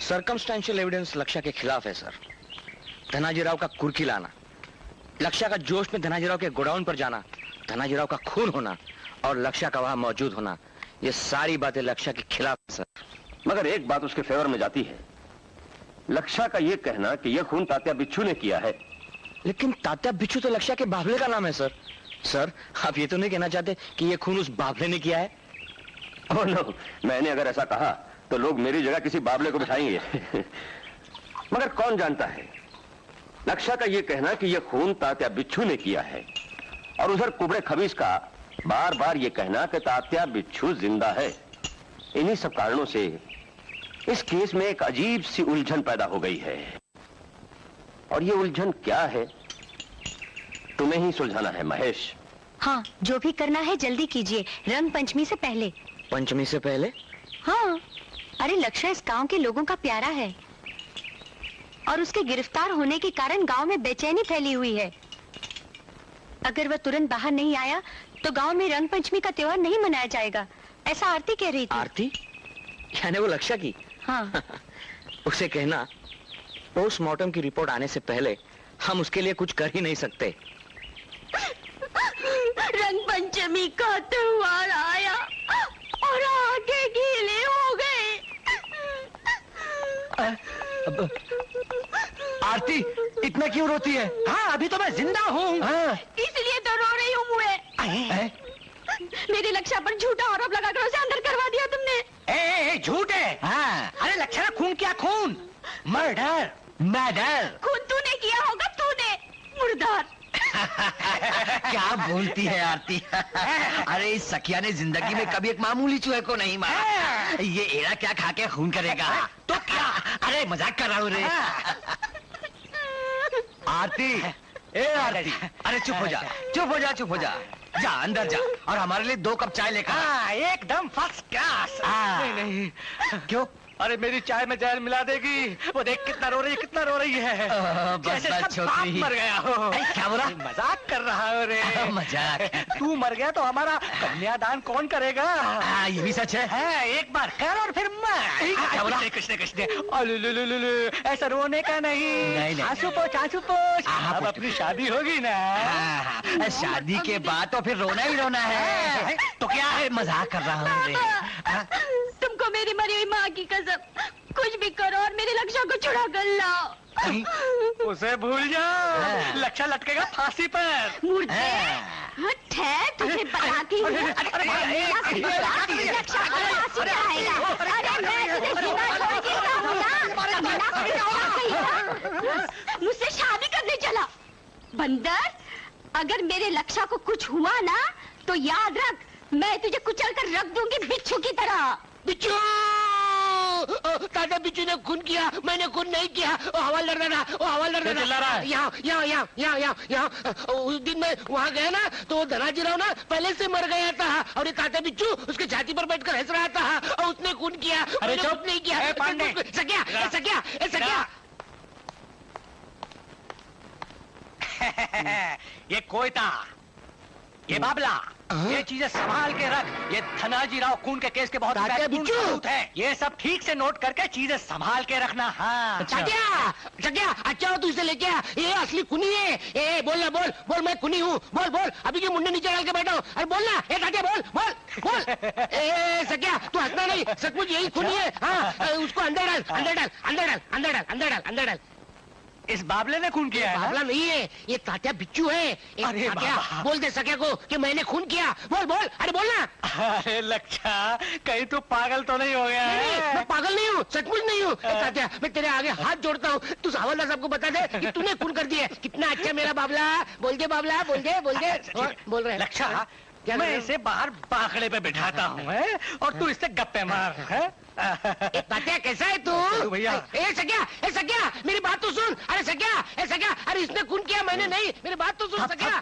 A: सर्कमस्टेंशियल एविडेंस लक्ष्य के खिलाफ है सर। धनाजीराव का कुर्की लाना, लक्ष्य का जोश में धनाजीराव के गोडाउन पर जाना, धनाजीराव का खून होना और लक्ष्य का वहां मौजूद होना, ये सारी बातें लक्ष्य के खिलाफ है सर।
E: मगर एक बात उसके फेवर में जाती है, लक्ष्य का ये कहना कि यह खून तात्या बिच्छू ने किया है।
A: लेकिन तात्या बिच्छू तो लक्ष्य के बाबले का नाम है सर। सर, आप ये तो नहीं कहना चाहते कि ये खून उस बाबले ने किया है?
E: ओह नो, मैंने अगर ऐसा कहा तो लोग मेरी जगह किसी बाबले को बिठाएंगे। मगर कौन जानता है, लक्ष्य का ये कहना कि यह खून तात्या बिच्छू ने किया है और उधर कुबड़े खबीज का बार बार ये कहना कि तात्या बिच्छू जिंदा है। इन्हीं सब कारणों से इस केस में एक अजीब सी उलझन पैदा हो गई है। और ये उलझन क्या है, तुम्हें ही सुलझाना है महेश।
H: हाँ, जो भी करना है जल्दी कीजिए, रंग पंचमी से पहले।
A: पंचमी से पहले?
H: हाँ, अरे लक्ष्य इस गांव के लोगों का प्यारा है और उसके गिरफ्तार होने के कारण गांव में बेचैनी फैली हुई है। अगर वह तुरंत बाहर नहीं आया तो गांव में रंग पंचमी का त्योहार नहीं मनाया जाएगा, ऐसा आरती कह रही थी।
A: आरती? यानी वो लक्ष्य की?
H: हाँ।
A: उसे कहना पोस्टमार्टम की रिपोर्ट आने से पहले हम उसके लिए कुछ कर ही नहीं सकते।
H: रंग पंचमी का त्योहार आया और आगे गीले हो गए।
I: आरती, इतना क्यों रोती है? हाँ, अभी तो मैं जिंदा हूँ।
H: इसलिए तो रो रही हूँ मुझे। मेरे लक्ष्य पर झूठा आरोप लगाकर उसे अंदर करवा दिया तुमने।
I: झूठ है। हाँ। अरे लक्ष्य का खून क्या खून? Murder, murder.
H: खून तूने किया होगा, तूने मुर्दार।
I: क्या बोलती है आरती? अरे इस सखिया ने जिंदगी में कभी एक मामूली चूहे को नहीं मारा। ये एड़ा क्या खा के खून करेगा? तो क्या? अरे मजाक कर रहा हूँ रे। आरती, ए आरती, अरे चुप हो जा, चुप हो जा, चुप हो जा। जा अंदर जा और हमारे लिए 2 कप चाय लेकर। एकदम फर्स्ट क्लास। नहीं नहीं, क्यों? अरे मेरी चाय में जहर मिला देगी। वो देख कितना रो रही है, कितना रो रही है। जैसे सब बाप मर गया हो। क्या बोला? मजाक कर रहा हो रे। मजाक? तू मर गया तो हमारा कन्यादान कौन करेगा? ये भी सच है। एक बार कर और फिर मर। क्या बोला? कृष्ण, ऐसा रोने का नहीं। आंसू पोंछ, आंसू पोंछ। अब अपनी शादी होगी ना। शादी के बाद तो फिर रोना ही रोना है। तो क्या है, मजाक कर रहा हूँ रे।
H: तुमको मेरी मरी हुई माँ की कसम, कुछ भी करो और मेरे लक्ष्य को छुड़ा कर लाओ।
I: उसे भूल जाओ, लक्ष्य लटकेगा फांसी पर।
H: मुर्दे, हट है, तुझे बताती हूँ। लक्ष्य फांसी पर आएगा। अरे मैं तुझे जिंदा छोड़ के मुझसे शादी करने चला। बंदर, अगर मेरे लक्ष्य को कुछ हुआ ना तो याद रख, मैं तुझे कुचल कर रख दूंगी बिच्छू की तरह।
G: बिच्छू! तात्या बिच्छू ने खून किया, मैंने खून नहीं किया। ओ हवालदार दादा, ओ हवालदार दादा, यहाँ। उस दिन मैं वहाँ गया ना तो धनाजीराव ना पहले से मर गया था और ये तात्या बिच्छू उसके छाती पर बैठकर हंस रहा था और उसने खून किया।
I: अरे
G: चुप नहीं किया।
I: पांडे,
G: सकिया।
I: ये कोयता, ये बाबला, ये चीजें संभाल के रख। ये धनाजीराव खून के केस के बहुत महत्वपूर्ण सबूत है। ये सब ठीक से नोट करके चीजें संभाल के रखना। हाँ।
G: सकिया, अच्छा तू इसे लेके आ। ये असली खूनी है। ए बोल मैं खूनी हूँ। बोल अभी के मुंडे नीचे डाल के बैठा हूँ। अरे बोलना, ए तात्या बोल। ए सकिया, तू हंसना नहीं, सचमुच यही खूनी है। हाँ, उसको अंदर डाल।
I: इस बाबले ने खून किया है?
G: बाबला नहीं है, ये तात्या बिच्छू है।
I: अरे
G: तात्या, बोल दे सकिया को कि मैंने खून किया। बोल, अरे बोलना।
I: अरे लक्ष्य, कहीं तू पागल तो नहीं हो गया?
G: नहीं, मैं पागल नहीं हूँ, सचमुच नहीं हूँ। तात्या, मैं तेरे आगे हाथ जोड़ता हूँ, तू हवालदार साहब को बता दे कि तूने खून कर दिया। कितना अच्छा मेरा बाबला। बोल दे बाबला, बोल दे। बोल रहे
I: लक्ष्य, मैं इसे बाहर बाखड़े पे बिठाता हूँ और तू इससे गप्पे मार।
G: तात्या, कैसा है तू?
I: भैया।
G: ए सकिया, मेरी बात तो सुन। अरे सकिया, अरे इसने खून किया, मैंने नहीं। मेरी बात तो सुन सकिया।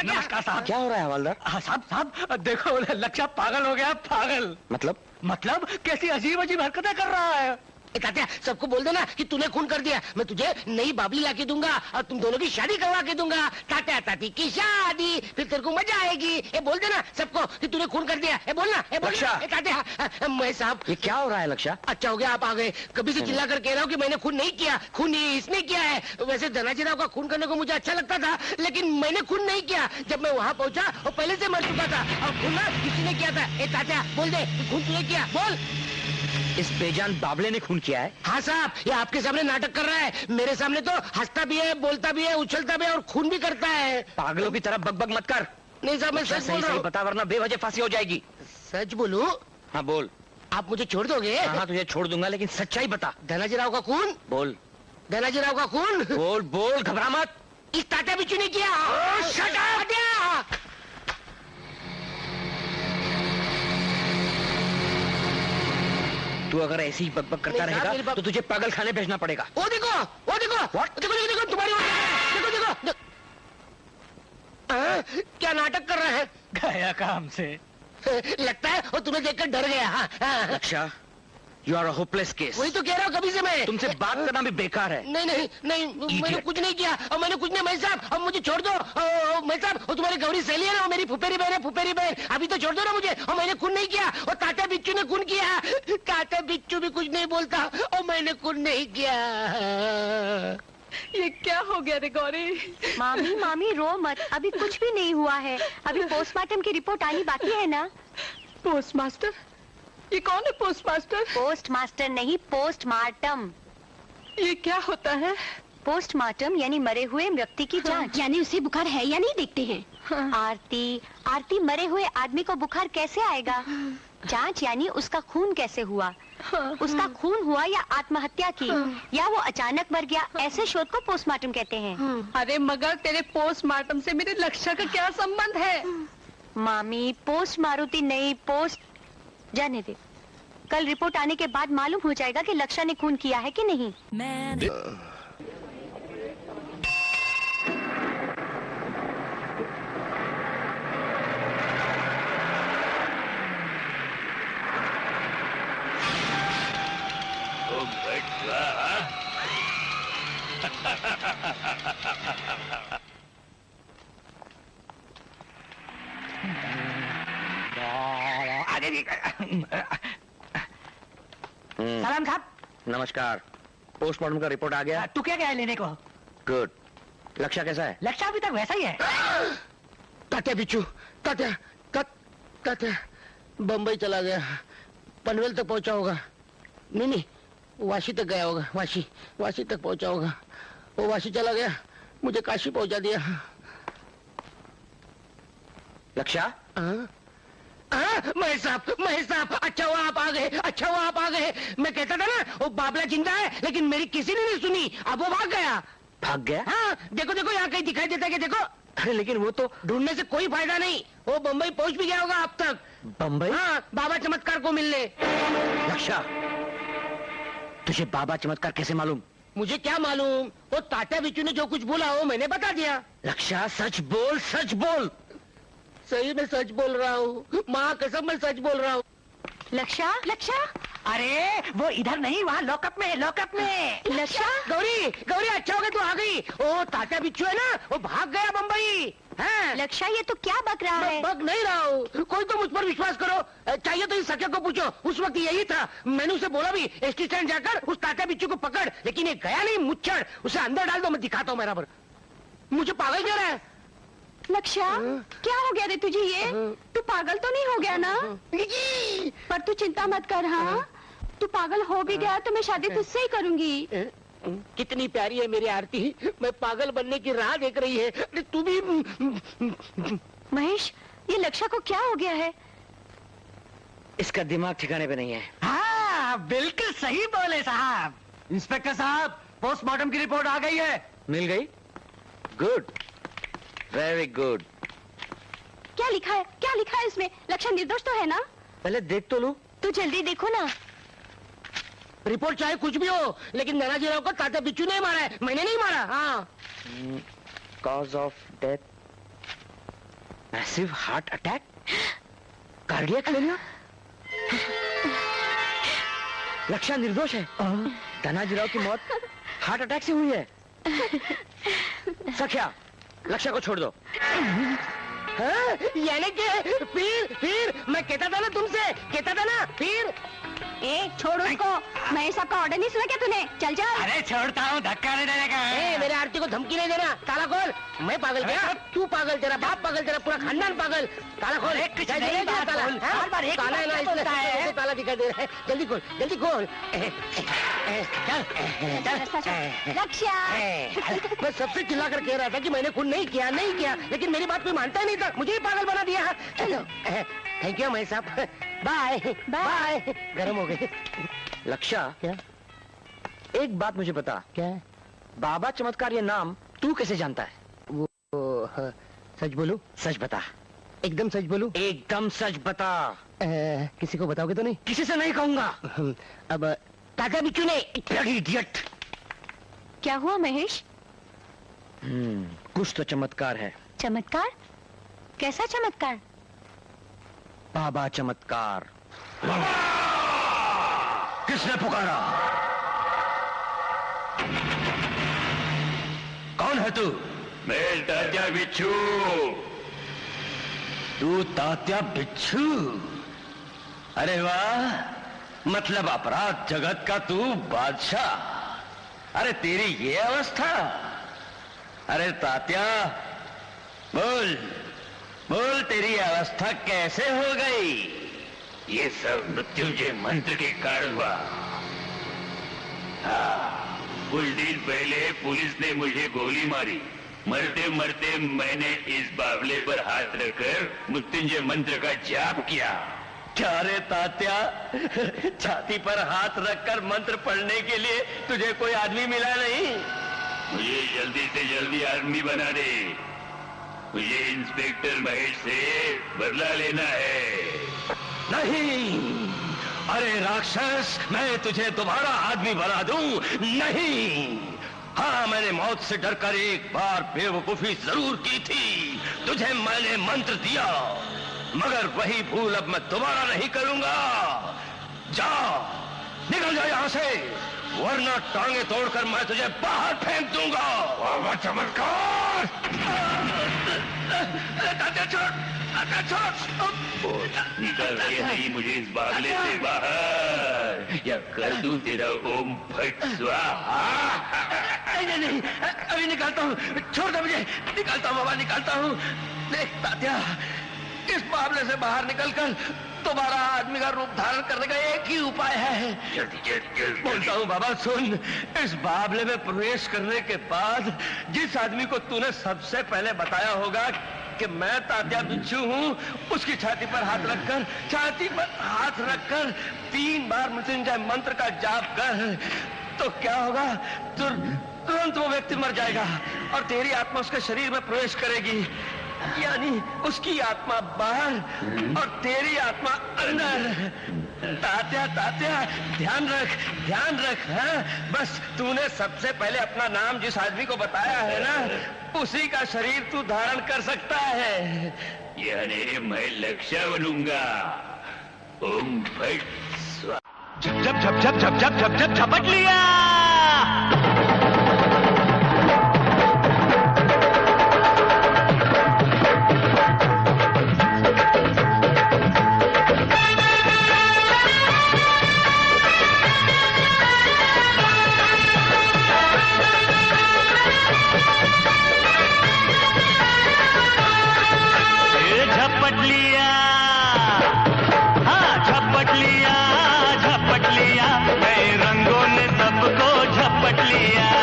I: नमस्कार साहब।
A: क्या हो रहा है हवालदार?
I: साहब देखो, लक्ष्य पागल हो गया। पागल
A: मतलब
I: कैसी अजीब हरकतें कर रहा है।
G: तात्या सबको बोल देना कि तूने खून कर दिया, मैं तुझे नई बाबली लाके दूंगा और तुम दोनों की शादी करवा के दूंगा। तात्या ताती की शादी, फिर तेरे को मजा आएगी। ये बोल देना सबको कि तूने खून कर दिया। ये बोलना, ये बोलना। तात्या मैं साहब,
I: ये क्या हो रहा है लक्षा?
G: अच्छा हो गया आप आ गए। कभी से चिल्ला कर कह रहा हूँ कि मैंने खून नहीं किया, खून इसने किया है। वैसे धनाजी राव का खून करने को मुझे अच्छा लगता था, लेकिन मैंने खून नहीं किया। जब मैं वहाँ पहुँचा वो पहले से मर चुका था और खून किसी ने किया था। ए तात्या बोल दे खून तूने किया, बोल।
I: इस बेजान बाबले ने खून किया है?
G: हाँ साहब, ये आपके सामने नाटक कर रहा है। मेरे सामने तो हंसता भी है, बोलता भी है, उछलता भी है और खून भी करता है।
I: पागलों की तरह बकबक मत कर।
G: नहीं साहब, मैं सच बोल रहा हूँ।
I: बता वरना बेवजह फांसी हो जाएगी।
G: सच बोलूं?
I: हाँ बोल।
G: आप मुझे छोड़ दोगे?
I: हाँ तुझे छोड़ दूंगा, लेकिन सच्चाई बता।
G: धनाजी राव का खून?
I: बोल।
G: धनाजी राव का खून?
I: बोल बोल, घबरा मत।
G: इस तात्या बिच्छू ने किया। Shut up!
I: तू अगर ऐसी ही बकबक करता रहेगा तो तुझे पागल खाने भेजना पड़ेगा।
G: वो देखो, वो देखो, देखो देखो देखो तुम्हारी देखो देखो, क्या नाटक कर रहा है?
I: गया काम से।
G: लगता है वो तुम्हें देखकर डर गया। हाँ।
I: Laksha, you are a hopeless case.
G: वही तो कह रहा हूँ कभी से मैं।
I: तुमसे बात करना भी बेकार है।
G: नहीं नहीं नहीं, मैंने कुछ नहीं किया और मैंने कुछ नहीं। मैं साहब अब मुझे छोड़ दो। मैं साहब वो तुम्हारी गौरी सहेली है ना, वो मेरी फुफेरी बहन है, फुफेरी बहन। अभी तो छोड़ दो ना मुझे। और मैंने खून नहीं किया और तात्या बिच्छू ने खून किया। तात्या बिच्छू भी कुछ नहीं बोलता और मैंने खून नहीं किया।
F: ये क्या हो गया रे गौरी?
H: मामी मामी रो मत, अभी कुछ भी नहीं हुआ है। अभी पोस्टमार्टम की रिपोर्ट आनी बाकी है ना।
F: पोस्टमास्टर? ये कौन है पोस्टमास्टर?
H: पोस्टमास्टर नहीं, पोस्टमार्टम।
F: ये क्या होता है?
H: पोस्टमार्टम यानी मरे हुए व्यक्ति की जांच।
F: यानी उसे बुखार है या नहीं देखते हैं।
H: आरती मरे हुए आदमी को बुखार कैसे आएगा? जांच यानी उसका खून कैसे हुआ, उसका खून हुआ या आत्महत्या की, या वो अचानक मर गया, ऐसे शोध को पोस्टमार्टम कहते हैं।
F: अरे मगर तेरे पोस्टमार्टम से मेरे लक्षा का क्या संबंध है?
H: मामी पोस्ट मारुति नहीं, पोस्ट जाने दे। कल रिपोर्ट आने के बाद मालूम हो जाएगा कि लक्षा ने खून किया है कि नहीं।
I: सलाम साहब। नमस्कार। पोस्टमार्टम का रिपोर्ट आ गया?
J: तू क्या गया लेने को?
I: गुड। लक्षा कैसा है?
J: लक्षा अभी तक वैसा ही है।
G: तात्या बिच्छू, तात्या बम्बई चला गया, पनवेल तक पहुंचा होगा। नहीं वाशी तक गया होगा। वाशी तक पहुंचा होगा। वो वाशी चला गया, मुझे काशी पहुंचा दिया।
I: लक्षा?
G: महेश साहब, अच्छा हुआ आप आ गए। मैं कहता था ना वो बाबला जिंदा है, लेकिन मेरी किसी ने नहीं सुनी। अब वो भाग गया। हाँ, देखो यहाँ कहीं दिखाई देता है कि देखो।
I: अरे लेकिन वो तो
G: ढूंढने से कोई फायदा नहीं, वो बम्बई पहुंच भी गया होगा अब तक।
I: बम्बई?
G: हाँ, बाबा चमत्कार को मिलने।
I: लक्षा, तुझे बाबा चमत्कार कैसे मालूम?
G: मुझे क्या मालूम, वो तात्या बिच्छू ने जो कुछ बोला वो मैंने बता दिया।
I: लक्षा सच बोल, सच बोल।
G: सही में सच बोल रहा हूँ, माँ कसम मैं सच बोल रहा हूँ।
H: लक्षा?
J: अरे वो इधर नहीं, वहाँ लॉकअप में।
H: लक्षा?
G: गौरी अच्छा हो गया तू आ गई। ओ तात्या बिच्छू है ना, वो भाग गया बम्बई।
H: लक्षा ये तो क्या बक रहा है?
G: बक नहीं रहा हूँ, कोई तो मुझ पर विश्वास करो। चाहिए तो इस सके को पूछो, उस वक्त यही था। मैंने उसे बोला भी एसटी स्टैंड जाकर उस तात्या बिच्छू को पकड़, लेकिन ये गया नहीं मुच्छड़। उसे अंदर डाल दो, मैं दिखाता हूँ बराबर। मुझे पागल कह रहा है।
F: लक्षा क्या हो गया रे तुझे? ये तू पागल तो नहीं हो गया ना? पर तू चिंता मत कर। हाँ, तू पागल हो भी गया तो मैं शादी तुझसे ही करूंगी।
G: कितनी प्यारी है मेरी आरती, मैं पागल बनने की राह देख रही है। अरे तू भी।
H: महेश, ये लक्षा को क्या हो गया है?
I: इसका दिमाग ठिकाने पे नहीं है।
J: हाँ बिल्कुल सही बोले साहब। इंस्पेक्टर साहब, पोस्टमार्टम की रिपोर्ट आ गई है।
I: मिल गई? Good, very good.
F: क्या लिखा है इसमें? लक्षा निर्दोष तो है ना?
I: पहले देख तो लो।
H: तू जल्दी देखो ना।
G: रिपोर्ट चाहे कुछ भी हो, लेकिन धनाजी राव को तात्या बिच्छू ने मारा है, मैंने नहीं मारा। हाँ।
I: Cause of death massive heart attack, cardiac failure. Laksha निर्दोष है। धनाजीराव की मौत हार्ट अटैक से हुई है। सख्या, लक्षा को छोड़ दो।
G: यानी कि फिर मैं कहता था ना तुमसे, कहता था ना फिर।
F: ए छोड़ उसको, मैं सबका ऑर्डर नहीं सुना क्या तूने? चल जा।
J: अरे छोड़ता हूँ, धक्का नहीं देने का।
G: मेरे आरती को धमकी नहीं देना। ताला खोल। मैं पागल क्या? तू पागल, तेरा बाप पागल, तेरा पूरा खानदान पागल। ताला खोल। ताला दिखाई दे रहा है। जल्दी खोल, जल्दी खोल।
F: लक्ष्या।
G: मैं सबसे चिल्ला कर कह रहा था कि मैंने खून नहीं किया, नहीं किया, लेकिन मेरी बात कोई मानता ही नहीं था। मुझे ही पागल बना दिया। चलो, थैंक यू मैं साहब। Bye bye. गरम हो गए।
I: लक्षा,
G: क्या?
I: एक बात मुझे बता।
G: क्या?
I: बाबा चमत्कार ये नाम तू कैसे जानता है?
G: वो सच बोलूं?
I: सच बता।
G: एकदम सच बोलूं?
I: एकदम सच बता।
G: किसी को बताओगे तो नहीं?
I: किसी से नहीं कहूंगा।
G: अब ताका बिच्छू ने।
I: इडियट।
H: क्या हुआ महेश?
I: कुछ तो चमत्कार है।
H: चमत्कार? कैसा चमत्कार?
I: बाबा चमत्कार। किसने पुकारा? कौन है तू?
B: मैं तात्या बिच्छू।
I: तू तात्या बिच्छू? अरे वाह, मतलब अपराध जगत का तू बादशाह। अरे तेरी ये अवस्था। अरे तात्या बोल बोल, तेरी अवस्था कैसे हो गई?
B: ये सब मृत्युंजय मंत्र के कारण हुआ। हाँ, कुछ दिन पहले पुलिस ने मुझे गोली मारी। मरते मरते मैंने इस बावले पर हाथ रखकर मृत्युंजय मंत्र का जाप किया।
I: क्या रे तात्या, छाती पर हाथ रखकर मंत्र पढ़ने के लिए तुझे कोई आदमी मिला नहीं?
B: मुझे जल्दी से जल्दी आदमी बना दे। मुझे इंस्पेक्टर महेश से बदला लेना है।
I: नहीं, अरे राक्षस, मैं तुझे दोबारा आदमी बना दूं? नहीं। हाँ, मैंने मौत से डरकर एक बार बेवकूफी जरूर की थी। तुझे मैंने मंत्र दिया, मगर वही भूल अब मैं दोबारा नहीं करूंगा। जा, निकल जा यहाँ से, वरना टांगे तोड़कर मैं तुझे बाहर फेंक दूंगा।
B: बाबा चमत्कार। निकल के नहीं मुझे इस बावले से बाहर, या कर दूं तेरा ओम फट स्वाहा।
I: नहीं, अभी निकालता हूँ, छोड़ दो मुझे। निकालता हूँ बाबा, निकालता हूँ। देख तात्या, इस बावले से बाहर निकलकर दोबारा आदमी का रूप धारण करने का एक ही उपाय है।
B: जल्दी जल्दी जल्दी
I: बोलता हूँ बाबा सुन, इस बावले में प्रवेश करने के बाद जिस आदमी को तूने सबसे पहले बताया होगा कि मैं तात्या बिच्छू हूँ, उसकी छाती पर हाथ रखकर 3 बार मृत्युंजय मंत्र का जाप कर, तो क्या होगा? तुरंत वो व्यक्ति मर जाएगा और तेरी आत्मा उसके शरीर में प्रवेश करेगी। यानी उसकी आत्मा बाहर और तेरी आत्मा अंदर। तात्या तात्या, ध्यान रख। हाँ, बस तूने सबसे पहले अपना नाम जिस आदमी को बताया है ना, उसी का शरीर तू धारण कर सकता है।
B: यानी मैं लक्ष्य बनूंगा। ओम फट स्वाहा।
K: झप झपट लिया। झपट लिया, नए रंगों ने सबको झपट लिया।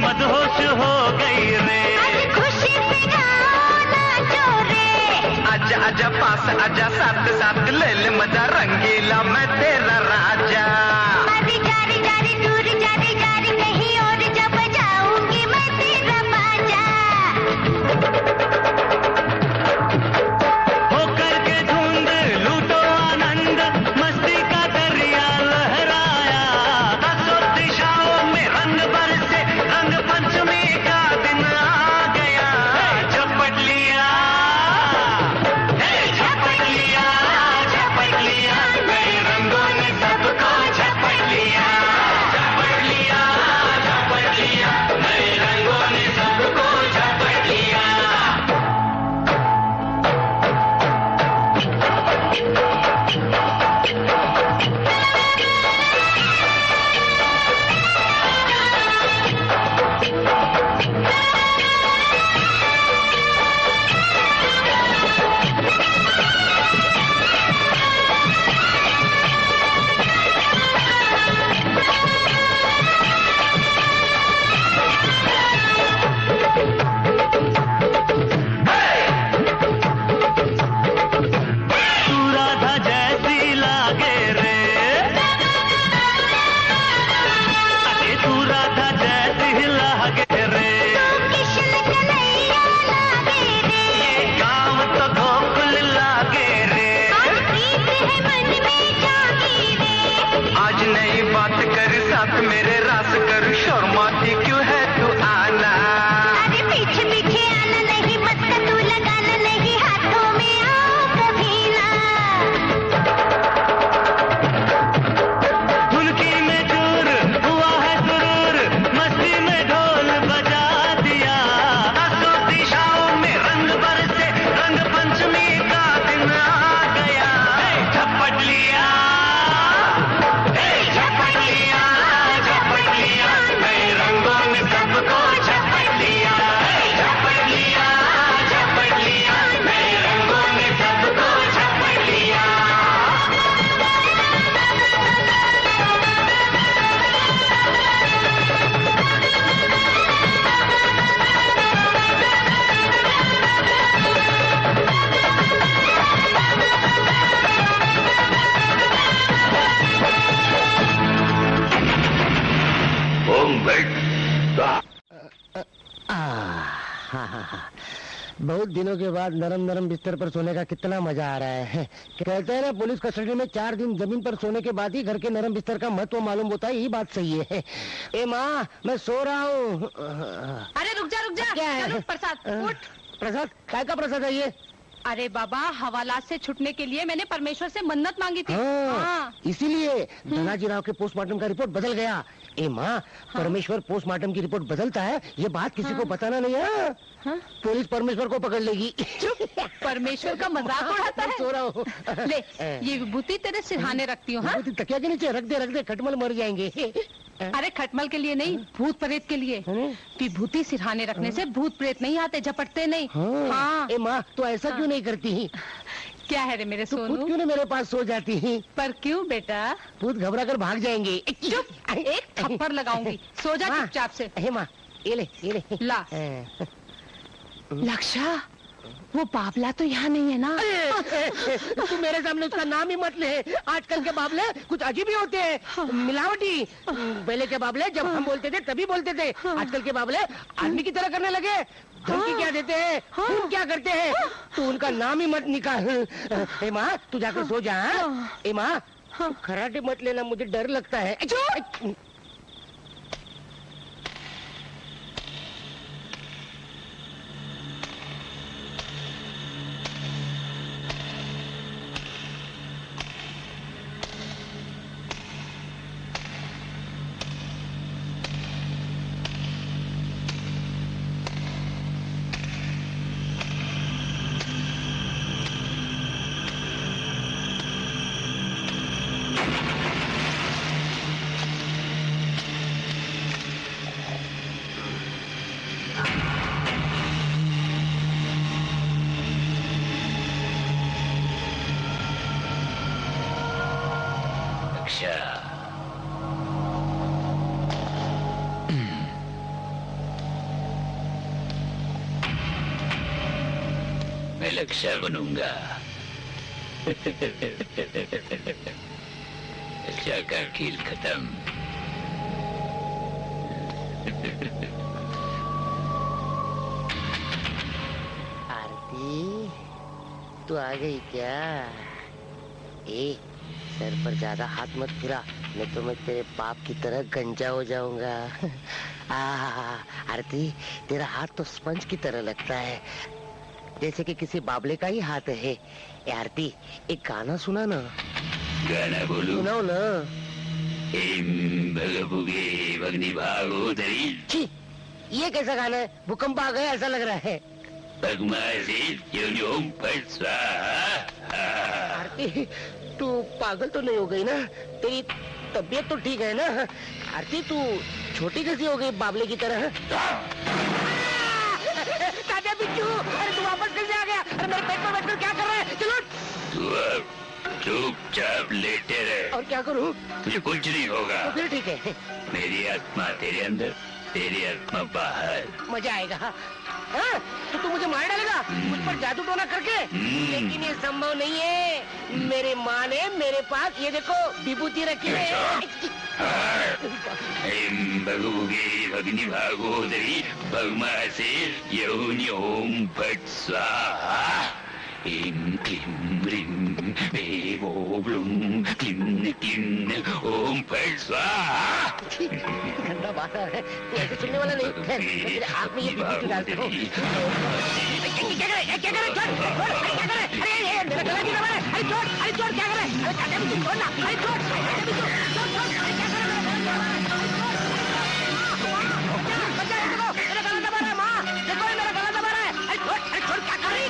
K: मदहोश हो गई रे।
H: खुशी से गाओ नाचो रे।
K: आजा आजा पास आजा साथ साथ ले ले मजा रंगीला मैं तेरा राजा।
H: मारी जारी जारी दूर जारी जारी कहीं और जब जाऊंगी मैं तेरा बाजा।
K: होकर के धुंध लूटो आनंद मस्ती का दरिया लहराया। दसों दिशाओं में रंग बरसे रंग पंचमी का दिन आ गया। झपट लिया झपट लिया झपट लिया नए रंगों ने सबको झपट लिया। झपट लिया झपट लिया नए रंगों ने सबको झपट लिया। तू राधा जैसी लागे रे। अरे तू राधा जैसी लागे रे।
H: कृष्ण कन्हैया लागे रे।
K: ये गाँव तो गोकुल लागे रे।
H: आज प्रीत है मन में जागी रे।
K: आज नई बात कर साथ मेरे रास कर शर्माती क्यों है तू आना।
H: अरे पीछे पीछे आना नहीं मत का तू लगाना नहीं हाथों में आओ कभी ना।
K: धुनकी में चूर हुआ है सुरूर मस्ती में ढोल बजा दिया। दसों दिशाओं में रंग बरसे रंग पंचमी का दिन आ गया। झपट लिया झपट लिया झपट लिया नए रंगों ने सबको झपट लिया। झपट लिया झपट लिया नए रंगों ने सबको झपट लिया। ओम बैठ
G: बहुत दिनों के बाद नरम नरम बिस्तर पर सोने का कितना मजा आ रहा है। कहते हैं ना पुलिस कस्टडी में 4 दिन जमीन पर सोने के बाद ही घर के नरम बिस्तर का महत्व मालूम होता है। यही बात सही है। ए माँ मैं सो रहा हूँ।
F: अरे रुक जा
G: क्या है?
F: चलो, प्रसाद उठ।
G: प्रसाद काय का प्रसाद है ये?
F: अरे बाबा हवालात से छुटने के लिए मैंने परमेश्वर से मन्नत मांगी थी।
G: हाँ, इसीलिए धनाजी राव के पोस्टमार्टम का रिपोर्ट बदल गया। ए माँ परमेश्वर पोस्टमार्टम की रिपोर्ट बदलता है ये बात किसी को बताना नहीं है। पुलिस परमेश्वर को पकड़ लेगी।
F: परमेश्वर का मजाक उड़ाता है।
G: सो रहा हूँ।
F: ले ये विभूति तेरे सिरहाने रखती हूँ। हाँ?
G: तकिया के नीचे रख दे खटमल मर जाएंगे।
F: अरे खटमल के लिए नहीं भूत प्रेत के लिए। विभूति सिरहाने रखने से भूत प्रेत नहीं आते झपटते नहीं। हाँ।
G: ए माँ तो ऐसा क्यों नहीं करती?
F: क्या है रे मेरे सोनू?
G: खुद क्यों नहीं मेरे पास सो जाती?
F: पर क्यों बेटा?
G: भूत घबरा कर भाग जाएंगे।
F: चुप एक थप्पड़ लगाऊंगी। सो जा चुपचाप से।
G: हे माँ ये ले
F: ला। लक्षा वो बाबला तो यहाँ नहीं है ना?
G: तू मेरे सामने उसका नाम ही मत ले। आजकल के बाबले कुछ अजीब ही होते हैं, मिलावटी। पहले के बाबले जब हम बोलते थे तभी बोलते थे। आजकल के बाबले आदमी की तरह करने लगे। धमकी क्या देते हैं, खून क्या करते हैं। तू उनका नाम ही मत निकाल। ए माँ तू जाकर सो जा। ए माँ खराटे मत लेना मुझे डर लगता है।
B: लक्ष्य बनूंगा। लक्ष्य का खेल खत्म।
G: आरती, तू आ गई क्या? सर पर ज्यादा हाथ मत फिरा, नहीं तो मैं तेरे बाप की तरह गंजा हो जाऊंगा। आरती, तेरा हाथ तो स्पंज की तरह लगता है, जैसे कि किसी बाबले का ही हाथ है। आरती, एक गाना सुना ना।
B: गाना बोलूं?
G: सुनाओ ना।
B: भगभुगे भगनी भागोदरी।
G: छी, ये कैसा गाना है? भूकंप आ गया ऐसा लग रहा है। आरती, तू पागल तो नहीं हो गई ना? तेरी तबीयत तो ठीक है ना? आरती, तू छोटी कैसी हो गई बाबले की तरह? ताजा बिच्छू, अरे तू वापस कैसे आ गया? अरे मेरे पेट में बैठकर क्या कर रहा है? चलो
B: तू चुपचाप लेटे रहे।
G: और क्या करूं?
B: तुझे कुछ नहीं होगा।
G: तो फिर ठीक है।
B: मेरी आत्मा तेरे अंदर, तेरी आत्मा बाहर।
G: मजा आएगा। हाँ? तो तू मुझे मार डालेगा मुझ पर जादू टोना करके? लेकिन ये संभव नहीं है। मेरे माँ ने मेरे पास ये देखो विभूति रखी है।
B: भगभुगे भगनी भागोदरी भगमासे योनि ओम फट स्वाहा। क्लीं ह्रीं देवो ब्लूं क्लीं क्लीं ओम फट स्वाहा।
G: ठंडा बात है, तू ऐसे सुनने वाला नहीं है। तेरे आँख में ये विभूति डालते हो। क्या करे? क्या करे? छोड़, क्या करे? अरे मेरा गला की दबा है। अरे छोड़, क्या करे? अरे काटे मुझे छोड़ ना। अरे छोड़, अरे क्या करे? मेरा गला दबा रहा है माँ, देखो मेरा गला दबा रहा है। अरे छोड़, क्या कर रही है?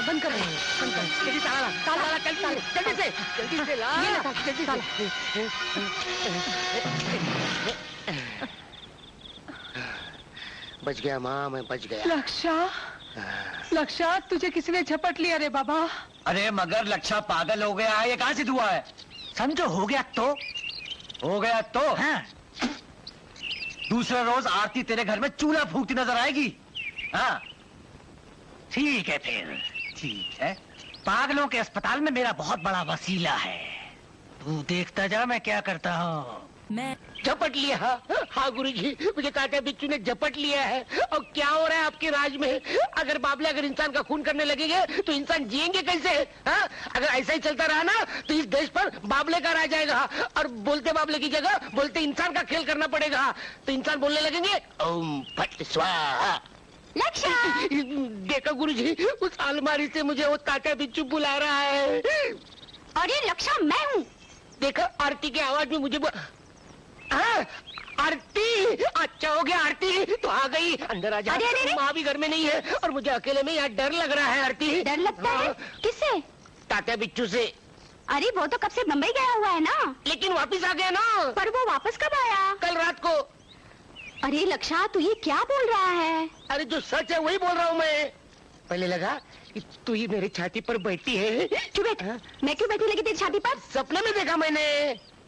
G: बंद कर, जल्दी ताला, जल्दी से ला। बच गया माँ, मैं बच गया।
L: लक्षा, तुझे किसी ने झपट लिया रे बाबा।
I: अरे मगर लक्षा पागल हो गया है, ये कहाँ से हुआ है? समझो हो गया तो
L: हाँ।
I: दूसरा रोज आरती तेरे घर में चूल्हा फूकती नजर आएगी। हाँ
L: ठीक है फिर, ठीक है। पागलों के अस्पताल में मेरा बहुत बड़ा वसीला है, तू देखता जा मैं क्या करता हूँ।
G: मैं झपट लिया। हाँ गुरुजी, मुझे कांटे बिच्छू ने झपट लिया है। और क्या हो रहा है आपके राज में? अगर बाबले अगर इंसान का खून करने लगेंगे तो इंसान जिएंगे कैसे? हाँ? अगर ऐसा ही चलता रहा ना तो इस देश पर बाबले का राज आएगा, और बोलते बाबले की जगह बोलते इंसान का खेल करना पड़ेगा। तो इंसान बोलने लगेंगे ओम फट स्वाहा।
H: लक्षा,
G: देखो गुरुजी, उस अलमारी से मुझे वो कांटे बिच्छू बुला रहा है।
H: और ये लक्षा मैं हूँ।
G: देखो आरती की आवाज में मुझे आरती, अच्छा हो गया आरती, तो आ गई। अंदर आ जा। माँ भी घर में नहीं है और मुझे अकेले में यहाँ डर लग रहा है। आरती,
H: डर लगता है? किससे?
G: तात्या बिच्छू से।
H: अरे वो तो कब से बम्बई गया हुआ है ना।
G: लेकिन वापस आ गया ना।
H: पर वो वापस कब आया?
G: कल रात को।
H: अरे लक्षा, तू ये क्या बोल रहा है?
G: अरे जो सच है वही बोल रहा हूँ मैं। पहले लगा कि तू ही मेरी छाती पर बैठी है।
H: क्यों बैठ? मैं क्यों बैठी लगी तेरी छाती पर?
G: सपने में देखा मैंने।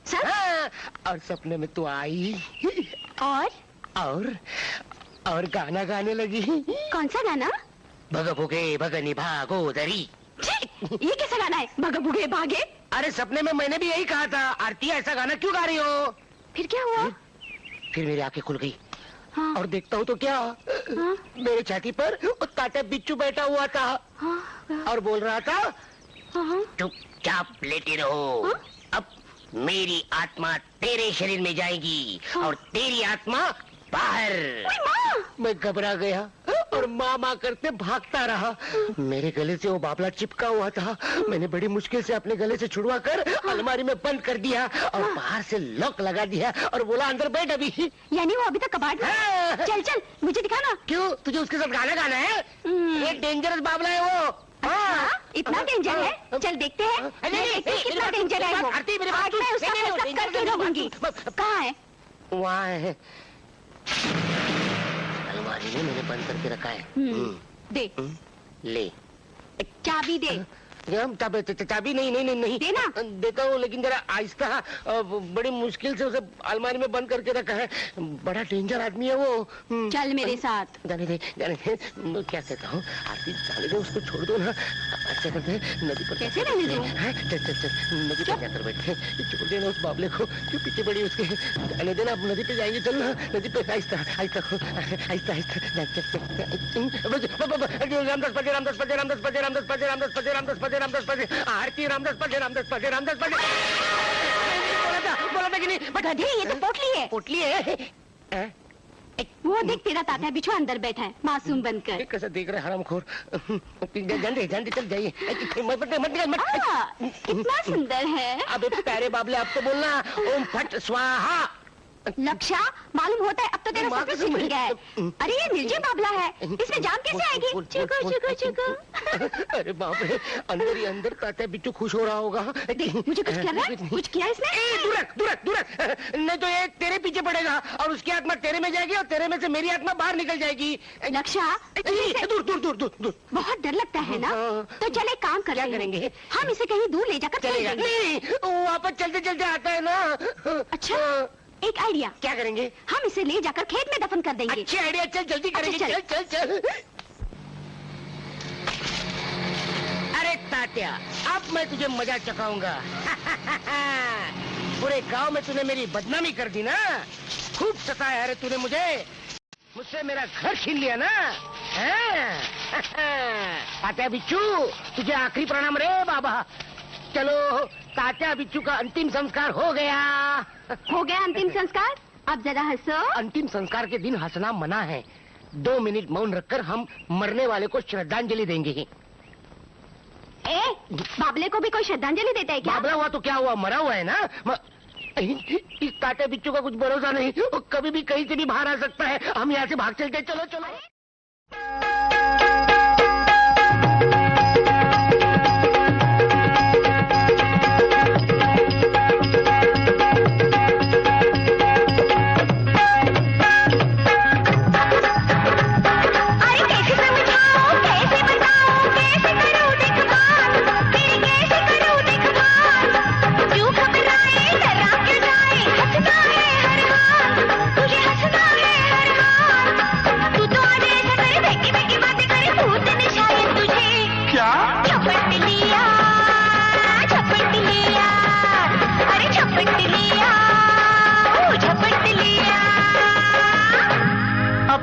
H: हाँ?
G: और सपने में तू आई
H: और
G: गाना गाने लगी।
H: कौन सा गाना?
G: भगभुगे भगनी भागोदरी।
H: ये कैसा गाना है? भगभुगे भागे?
G: अरे सपने में मैंने भी यही कहा था। आरती, ऐसा गाना क्यों गा रही हो?
H: फिर क्या हुआ?
G: फिर मेरी आंखें खुल गई।
H: हाँ।
G: और देखता हूँ तो क्या,
H: हाँ?
G: मेरे छाती पर वो कांटे बिच्छू बैठा हुआ था।
H: हाँ?
G: और बोल रहा था
H: हाँ?
G: चुपचाप लेटे रहो।
H: हाँ?
G: अब मेरी आत्मा तेरे शरीर में जाएगी और तेरी आत्मा बाहर। मैं घबरा गया और माँ करते भागता रहा। मेरे गले से वो बाबला चिपका हुआ था। मैंने बड़ी मुश्किल से अपने गले से छुड़वा कर अलमारी में बंद कर दिया और बाहर से लॉक लगा दिया और बोला अंदर बैठ अभी।
H: यानी वो अभी तक कबाड़ में? चल मुझे दिखाना।
G: क्यों, तुझे उसके साथ गाना गाना है? एक डेंजरस बाबला है वो।
H: हाँ, इतना डेंजर है? चल देखते हैं कितना डेंजर है वो। आज मैं उसका सब करके रहूंगी। कहाँ है?
G: वहाँ है, अलमारी में मैंने बंद करके रखा है।
H: दे।
G: ले।
H: चाबी दे।
G: चाबी नहीं
F: देना।
G: देता हूँ, लेकिन जरा आहिस्ता, बड़ी मुश्किल से उसे अलमारी में बंद करके रखा है। बड़ा डेंजर आदमी है वो।
F: चल मेरे साथ।
G: जाने दे क्या कहता हूँ आरती, जाने दे उसको, छोड़ दो ना। अच्छा करते नदी पर
F: कैसे रहने दो?
G: चल नदी पर जाकर बैठे, छोड़ देना उस बाबले को, क्यों पीछे पड़ी उसके। जाने देना, अब नदी पे जाएंगे, चल ना नदी पे। आहिस्ता आहिस्ता आहिस्ता रामदास पजे रामदास पजे रामदास पजे रामदास पजे रामदास पजे रामदास पजे रामदास पजे आरती रामदास पजे रामदास पजे रामदास पजे। बोला था कि नहीं?
F: गधे, ये तो पोटली है।
G: पोटली है?
F: वो देख, तेरा तात्या बिच्छू अंदर बैठा है मासूम बनकर।
G: कैसा देख रहे हरामखोर। जान चल जाइए।
F: इतना सुंदर है।
G: अबे प्यारे बाबले, आप तो बोलना ओम फट स्वाहा।
F: लक्षा, मालूम होता है अब तो तेरा सब कुछ सीख गया है। अरे ये निर्जीव बाबला है, इसमें जान कैसे आएगी? चुको।
G: अरे बाप रे, अंदर ही अंदर तात्या बिच्छू खुश हो रहा होगा।
F: मुझे कुछ कर रहा है? कुछ किया इसने?
G: दूर नहीं तो ये तेरे पीछे पड़ेगा और उसकी आत्मा तेरे में जाएगी और तेरे में से मेरी आत्मा बाहर निकल जाएगी।
F: लक्षा,
G: दूर।
F: बहुत डर लगता है ना? तो चले काम करेंगे, हम इसे कहीं दूर ले जाकर
G: चलेगा। नहीं, वो वापस चलते चलते आता है ना।
F: अच्छा, एक आइडिया।
G: क्या करेंगे?
F: हम इसे ले जाकर खेत में दफन कर देंगे।
G: अच्छी आइडिया, चल जल्दी करेंगे।
F: अच्छा,
G: चल। अरे तात्या, अब मैं तुझे मजा चखाऊंगा। पूरे गांव में तूने मेरी बदनामी कर दी ना, खूब सताया है तूने मुझसे मेरा घर छीन लिया ना। तात्या बिच्छू, तुझे आखिरी प्रणाम रे बाबा। चलो, तात्या बिच्छू का अंतिम संस्कार हो गया
F: अंतिम संस्कार। अब जरा हंसो।
G: अंतिम संस्कार के दिन हंसना मना है। 2 मिनट मौन रखकर हम मरने वाले को श्रद्धांजलि देंगे।
F: बाबले को भी कोई श्रद्धांजलि देता है क्या?
G: बाबला हुआ तो क्या हुआ, मरा हुआ है ना। इस तात्या बिच्छू का कुछ भरोसा नहीं, वो कभी भी कहीं से भी बाहर आ सकता है। हम यहाँ से भाग चलते। चलो।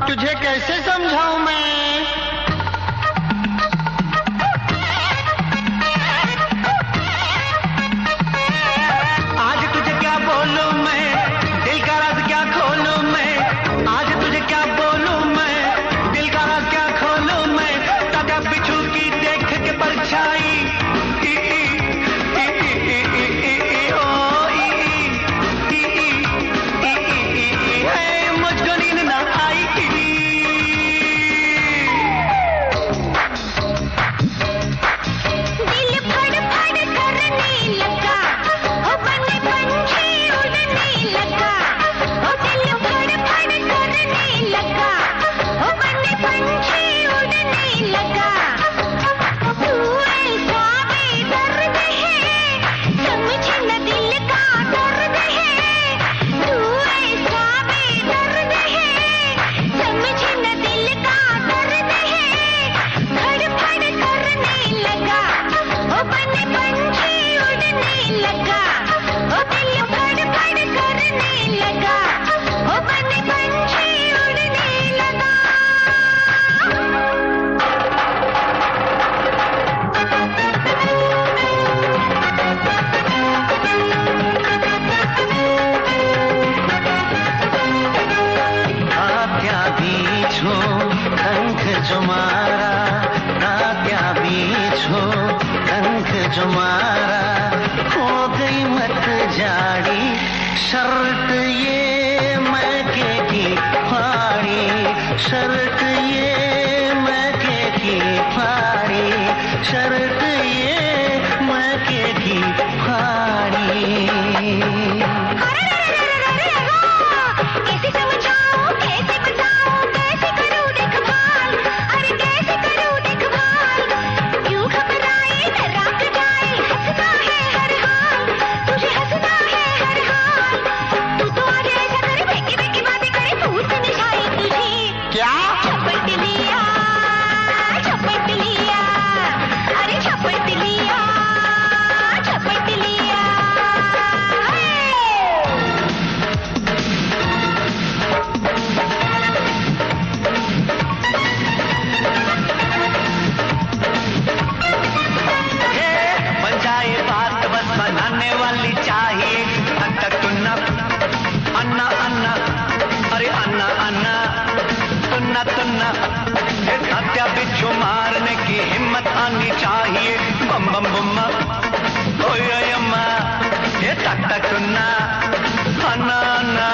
K: तुझे कैसे समझाऊं मैं? आज तुझे क्या बोलूं मैं, दिल का राज क्या खोलूं मैं? आज तुझे क्या बोलूं मैं, दिल का राज क्या खोलूं मैं? तात्या बिच्छू की देख के परछाई मुझको नींद ना आई। शर्ट ये मैके की फाड़ी, शर्ट ये मैके की फाड़ी, शर्ट ये मैके की फाड़ी।
H: कैसे समझाऊं, कैसे बताऊं, कैसे करूं देखभाल, अरे कैसे करूं देखभाल, क्यों घबराए जरा
K: खाली चाहिए धक धक टुन्ना अन्ना अन्ना अरे अन्ना अन्ना टुन्ना टुन्ना सत्या बिच्छू मारने की हिम्मत आनी चाहिए बम बम बुम्मा ओए अम्मा ये धक धक टुन्ना अन्ना अन्ना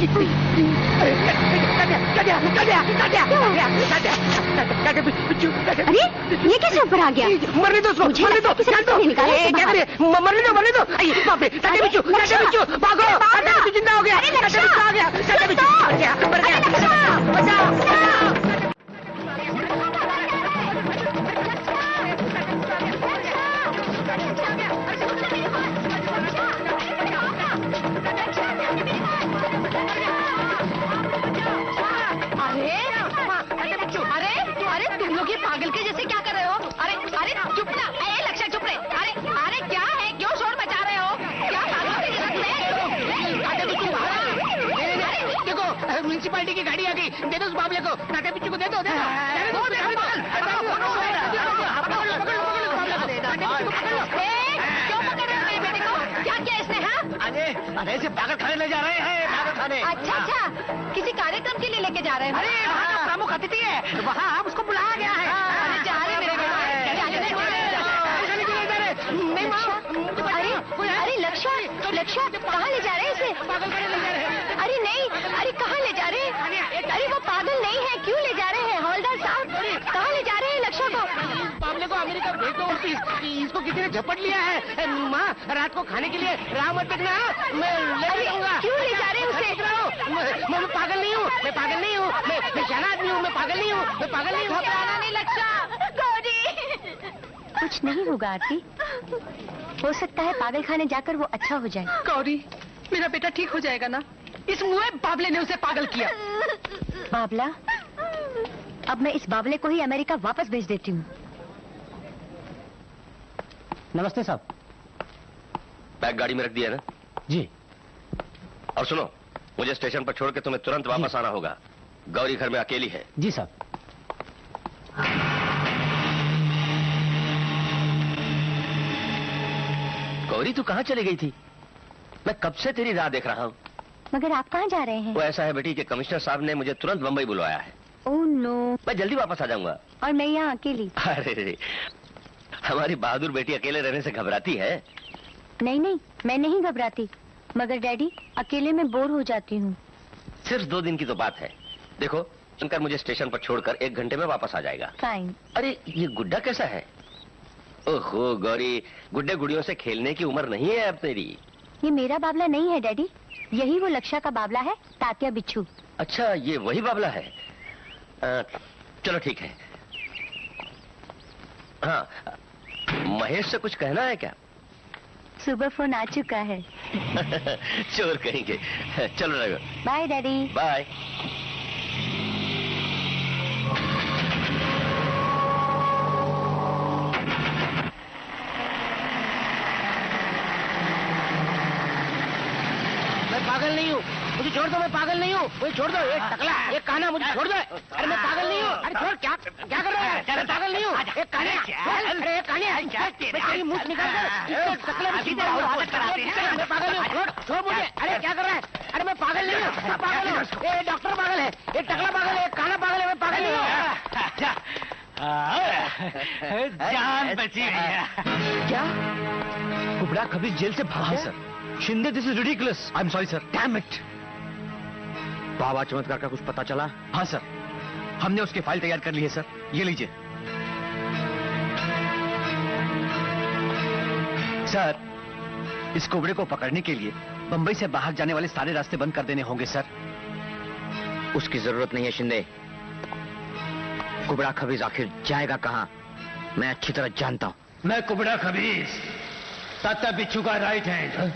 H: अरे ये कैसे ऊपर आ गया?
G: मरने दो उसको, मरने दो,
H: क्या
G: करे? मरने दो। बाप रे, टाटा बिच्छू, भागो, टाटा बिच्छू जिंदा हो गया, टाटा बिच्छू आ गया, टाटा बिच्छू मर गया, बचाओ।
F: पागल के जैसे क्या कर रहे हो? अरे चुप ना, लक्ष्य चुप रहे। अरे क्या है, क्यों शोर मचा रहे हो? क्या पागल के
G: देखो म्यूनिसिपालिटी की गाड़ी आ गई, दे दो उस बाबले को, टाटा बिच्छू को दे दो।
F: क्यों पकड़ रहे हो मेरे बेटे को? क्या किया इसने?
L: अरे इसे पागल खाने ले जा रहे हैं, पागल खाने।
F: अच्छा, किसी कार्यक्रम के लिए लेके जा रहे हैं?
G: अरे वहाँ का प्रमुख अतिथि है, वहाँ उसको बुलाया गया है।
F: जा रहे मेरे बेटे। अरे लक्ष्य कहाँ ले जा रहे हैं इसे?
G: पागल खाने ले जा रहे हैं।
F: अरे नहीं, अरे कहाँ ले जा रहे हैं? अरे वो पागल नहीं है, क्यों ले जा रहे हैं? हवलदार साहब, कहाँ ले जा रहे हैं लक्ष्य को?
G: बाबले को अमेरिका भेज दो, इसको किसी ने झपट लिया है। माँ रात को खाने के लिए राह मत देखना, मैं ले जाऊंगा।
F: क्यों ले जा रहे हैं उसे?
G: मैं पागल नहीं हूँ, मैं शहर आदमी हूँ, मैं पागल नहीं हूँ।
F: घबराना नहीं लक्ष्य। गौरी,
H: कुछ नहीं होगा आरती, हो सकता है पागल खाने जाकर वो अच्छा हो जाए।
F: गौरी, मेरा बेटा ठीक हो जाएगा ना? इस मुँहे बाबले ने उसे पागल किया।
H: बाबला, अब मैं इस बाबले को ही अमेरिका वापस भेज देती हूँ।
L: नमस्ते साहब।
E: बैग गाड़ी में रख दिया ना?
L: जी।
E: और सुनो, मुझे स्टेशन पर छोड़ के तुम्हें तुरंत वापस आना होगा। गौरी घर में अकेली है।
L: जी साहब।
E: गौरी तू कहाँ चली गई थी? मैं कब से तेरी राह देख रहा हूँ।
H: मगर आप कहाँ जा रहे हैं?
E: वो ऐसा है बेटी कि कमिश्नर साहब ने मुझे तुरंत बंबई बुलवाया है।
H: Oh no.
E: मैं जल्दी वापस आ जाऊंगा।
H: और मैं यहाँ अकेली।
E: अरे हमारी बहादुर बेटी अकेले रहने से घबराती है?
H: नहीं, मैं नहीं घबराती, मगर डैडी अकेले में बोर हो जाती हूँ।
E: सिर्फ 2 दिन की तो बात है। देखो, शंकर मुझे स्टेशन पर छोड़कर 1 घंटे में वापस आ जाएगा।
H: फाइन।
E: अरे ये गुड्डा कैसा है? ओहो गौरी, गुड्डे गुड़ियों से खेलने की उम्र नहीं है अब तेरी।
H: ये मेरा बाबला नहीं है डैडी, यही वो लक्ष्य का बाबला है, तात्या बिच्छू।
E: अच्छा, ये वही बाबला है। चलो ठीक है। हाँ, महेश से कुछ कहना है क्या?
H: सुबह फोन आ चुका है।
E: चोर कहेंगे। चलो रघु।
H: Bye daddy.
E: बाय।
G: मैं पागल नहीं हूँ, मुझे छोड़ दो। मैं पागल नहीं हूँ, मुझे छोड़ दो। एक टकला, एक काना, मुझे छोड़ दो। अरे मैं पागल नहीं हूँ। अरे छोड़, क्या कर रहा है? मैं पागल नहीं हूँ। एक काने, अरे एक काने, मैं तेरी मुंह निकाल कर टकले में सीधे मैं पागल नहीं हूँ। छोड़ मुझे। अरे क्या कर रहा है? अरे मैं पागल नहीं हूँ, मैं पागल हूँ। ये डॉक्टर पागल है, एक टकला पागल है, एक काना पागल है, मैं पागल नहीं हूँ।
L: जान बची भैया।
I: क्या? कुबड़ा कभी जेल से भागा? Sir Shinde, this is ridiculous. I am sorry sir. Damn it. बाबा चमत्कार का कुछ पता चला? हाँ सर, हमने उसकी फाइल तैयार कर ली है सर, ये लीजिए। सर, इस कुबड़े को पकड़ने के लिए बंबई से बाहर जाने वाले सारे रास्ते बंद कर देने होंगे सर।
A: उसकी जरूरत नहीं है शिंदे। कुबड़ा खबीज आखिर जाएगा कहाँ, मैं अच्छी तरह जानता हूँ।
C: मैं कुबड़ा खबीज तात्या बिच्छू का राइट हैंड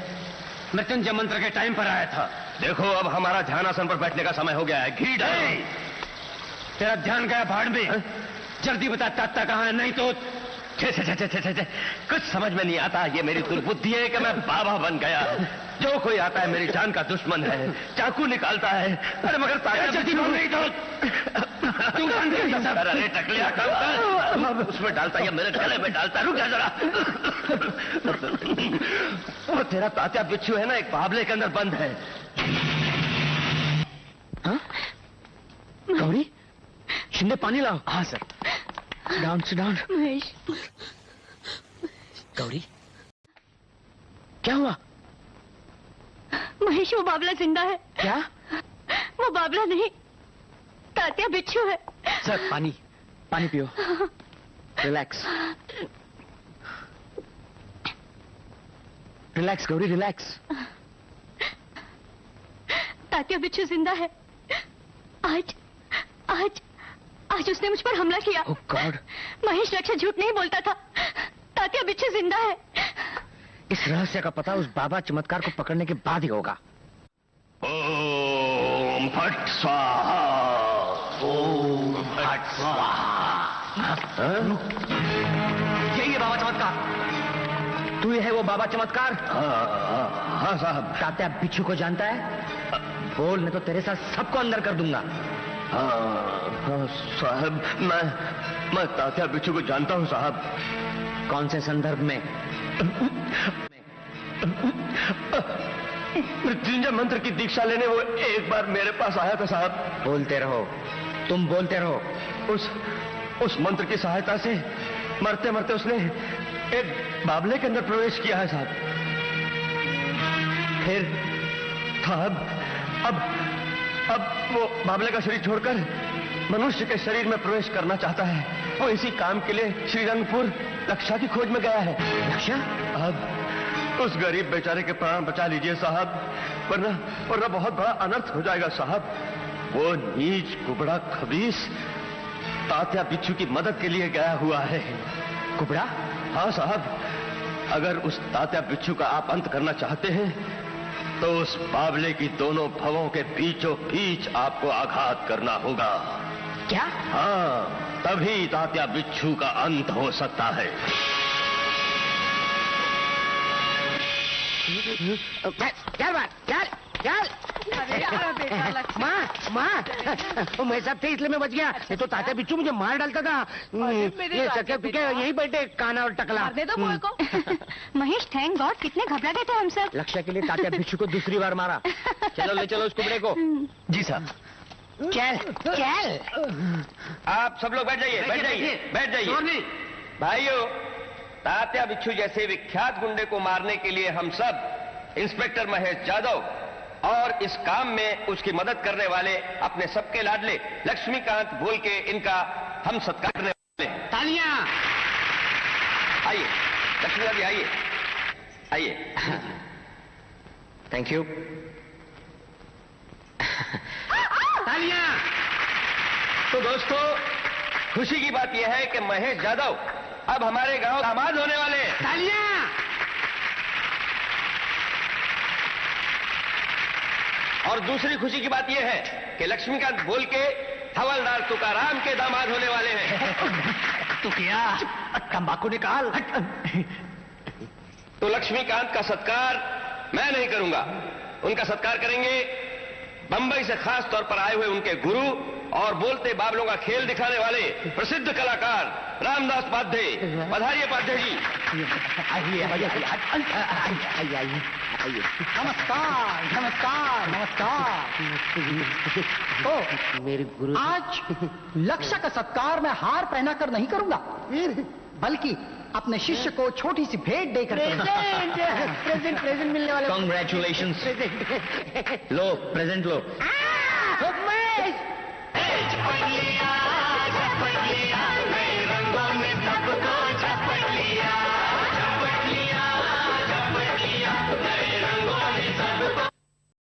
C: मृत्युंजय मंत्र के टाइम पर आया था।
E: देखो, अब हमारा ध्यान आसन पर बैठने का समय हो गया है। घी डालो।
C: तेरा ध्यान गया भाड़ में। जल्दी बता तात्या कहाँ है, नहीं तो
E: छे, कुछ समझ में नहीं आता। ये मेरी दुर्बुद्धि है कि मैं बाबा बन गया। जो कोई आता है मेरी जान का दुश्मन है, चाकू निकालता है। अरे मगर
C: जल्दी बोल नहीं तो
E: अरे टकलिया उसमें डालता या मेरे गले में डालता। रुक जा जरा। वो तेरा तात्या बिच्छू है ना, एक बाबले के अंदर बंद है।
I: हाँ? गौरी, शिंदे पानी लाओ। हाँ sir. Sit down.
H: Mahesh.
I: Gauri, क्या हुआ?
H: महेश
F: महेश, वो बाबला जिंदा है।
I: क्या?
F: वो बाबला नहीं, तात्या बिच्छू है।
I: सर, पानी पानी पियो। Relax relax Gauri, relax.
F: Tatya बिच्छू जिंदा है। आज आज आज उसने मुझ पर हमला किया।
I: ओह गॉड।
F: महेश रक्षा झूठ नहीं बोलता था। तात्या बिच्छू जिंदा है।
I: इस रहस्य का पता उस बाबा चमत्कार को पकड़ने के बाद ही होगा।
E: ओम फट स्वाहा, ओम फट स्वाहा।
I: यही है बाबा चमत्कार। तू ही है वो बाबा चमत्कार?
E: हाँ साहब।
I: तात्या बिच्छू को जानता है? बोल, नहीं तो तेरे साथ सबको अंदर कर दूंगा।
E: हाँ साहब, मैं तात्या बिच्छू को जानता हूँ साहब।
I: कौन से संदर्भ में?
E: मृत्युंजय मंत्र की दीक्षा लेने वो एक बार मेरे पास आया था साहब।
I: बोलते रहो, तुम बोलते रहो।
E: उस मंत्र की सहायता से मरते मरते उसने एक बाबले के अंदर प्रवेश किया है साहब। फिर साहब अब वो बाबले का शरीर छोड़कर मनुष्य के शरीर में प्रवेश करना चाहता है। वो इसी काम के लिए श्रीरंगपुर लक्षा की खोज में गया है।
I: लक्षा?
E: अब उस गरीब बेचारे के प्राण बचा लीजिए साहब, वरना बहुत बड़ा अनर्थ हो जाएगा साहब। वो नीच कुबड़ा खबीस तात्या बिच्छू की मदद के लिए गया हुआ है।
I: कुबड़ा?
E: हाँ साहब, अगर उस तात्या बिच्छू का आप अंत करना चाहते हैं तो उस बाबले की दोनों भवों के बीचों बीच आपको आघात करना होगा।
I: क्या?
E: हाँ, तभी तात्या बिच्छू का अंत हो सकता है।
G: मैं सब थे इसलिए मैं बच गया, नहीं तो तात्या बिच्छू मुझे मार डालता था। ये सके पिके यहीं बैठे काना और टकला।
H: महेश, थैंक गॉड, कितने घबरा गए थे हम सब।
I: लक्ष्य के लिए तात्या बिच्छू को दूसरी बार मारा। चलो ले चलो उस कुबड़े को।
E: जी साहब।
G: चल चल।
E: आप सब लोग बैठ जाइए, बैठ जाइए, बैठ जाइए। भाइयों, तात्या बिच्छू जैसे विख्यात गुंडे को मारने के लिए हम सब इंस्पेक्टर महेश यादव और इस काम में उसकी मदद करने वाले अपने सबके लाडले लक्ष्मीकांत बोल के इनका हम सत्कार करने वाले हैं।
G: तालियां।
E: आइए लक्ष्मीकांत जी, आइए आइए।
I: Thank you.
G: तालियां।
E: तो दोस्तों, खुशी की बात यह है कि महेश यादव अब हमारे गांव दामाद होने वाले हैं।
G: तालियां।
E: और दूसरी खुशी की बात यह है कि लक्ष्मीकांत बोल के हवलदार तुकाराम के दामाद होने वाले हैं।
L: तो क्या तंबाकू निकाल।
E: तो लक्ष्मीकांत का सत्कार मैं नहीं करूंगा, उनका सत्कार करेंगे बंबई से खास तौर पर आए हुए उनके गुरु और बोलते बाबलों का खेल दिखाने वाले प्रसिद्ध कलाकार रामदास पाध्ये। पधारिए पाध्ये जी।
L: आइए आइए आइए। नमस्कार नमस्कार नमस्कार।
G: ओ मेरे गुरु,
L: आज लक्ष्य का सत्कार मैं हार पहना कर नहीं करूंगा, बल्कि अपने शिष्य को छोटी सी भेंट देकर
G: प्रेजेंट प्रेजेंट मिलने वाले।
I: कॉन्ग्रेचुलेशंस। लो प्रेजेंट लो।
G: महेश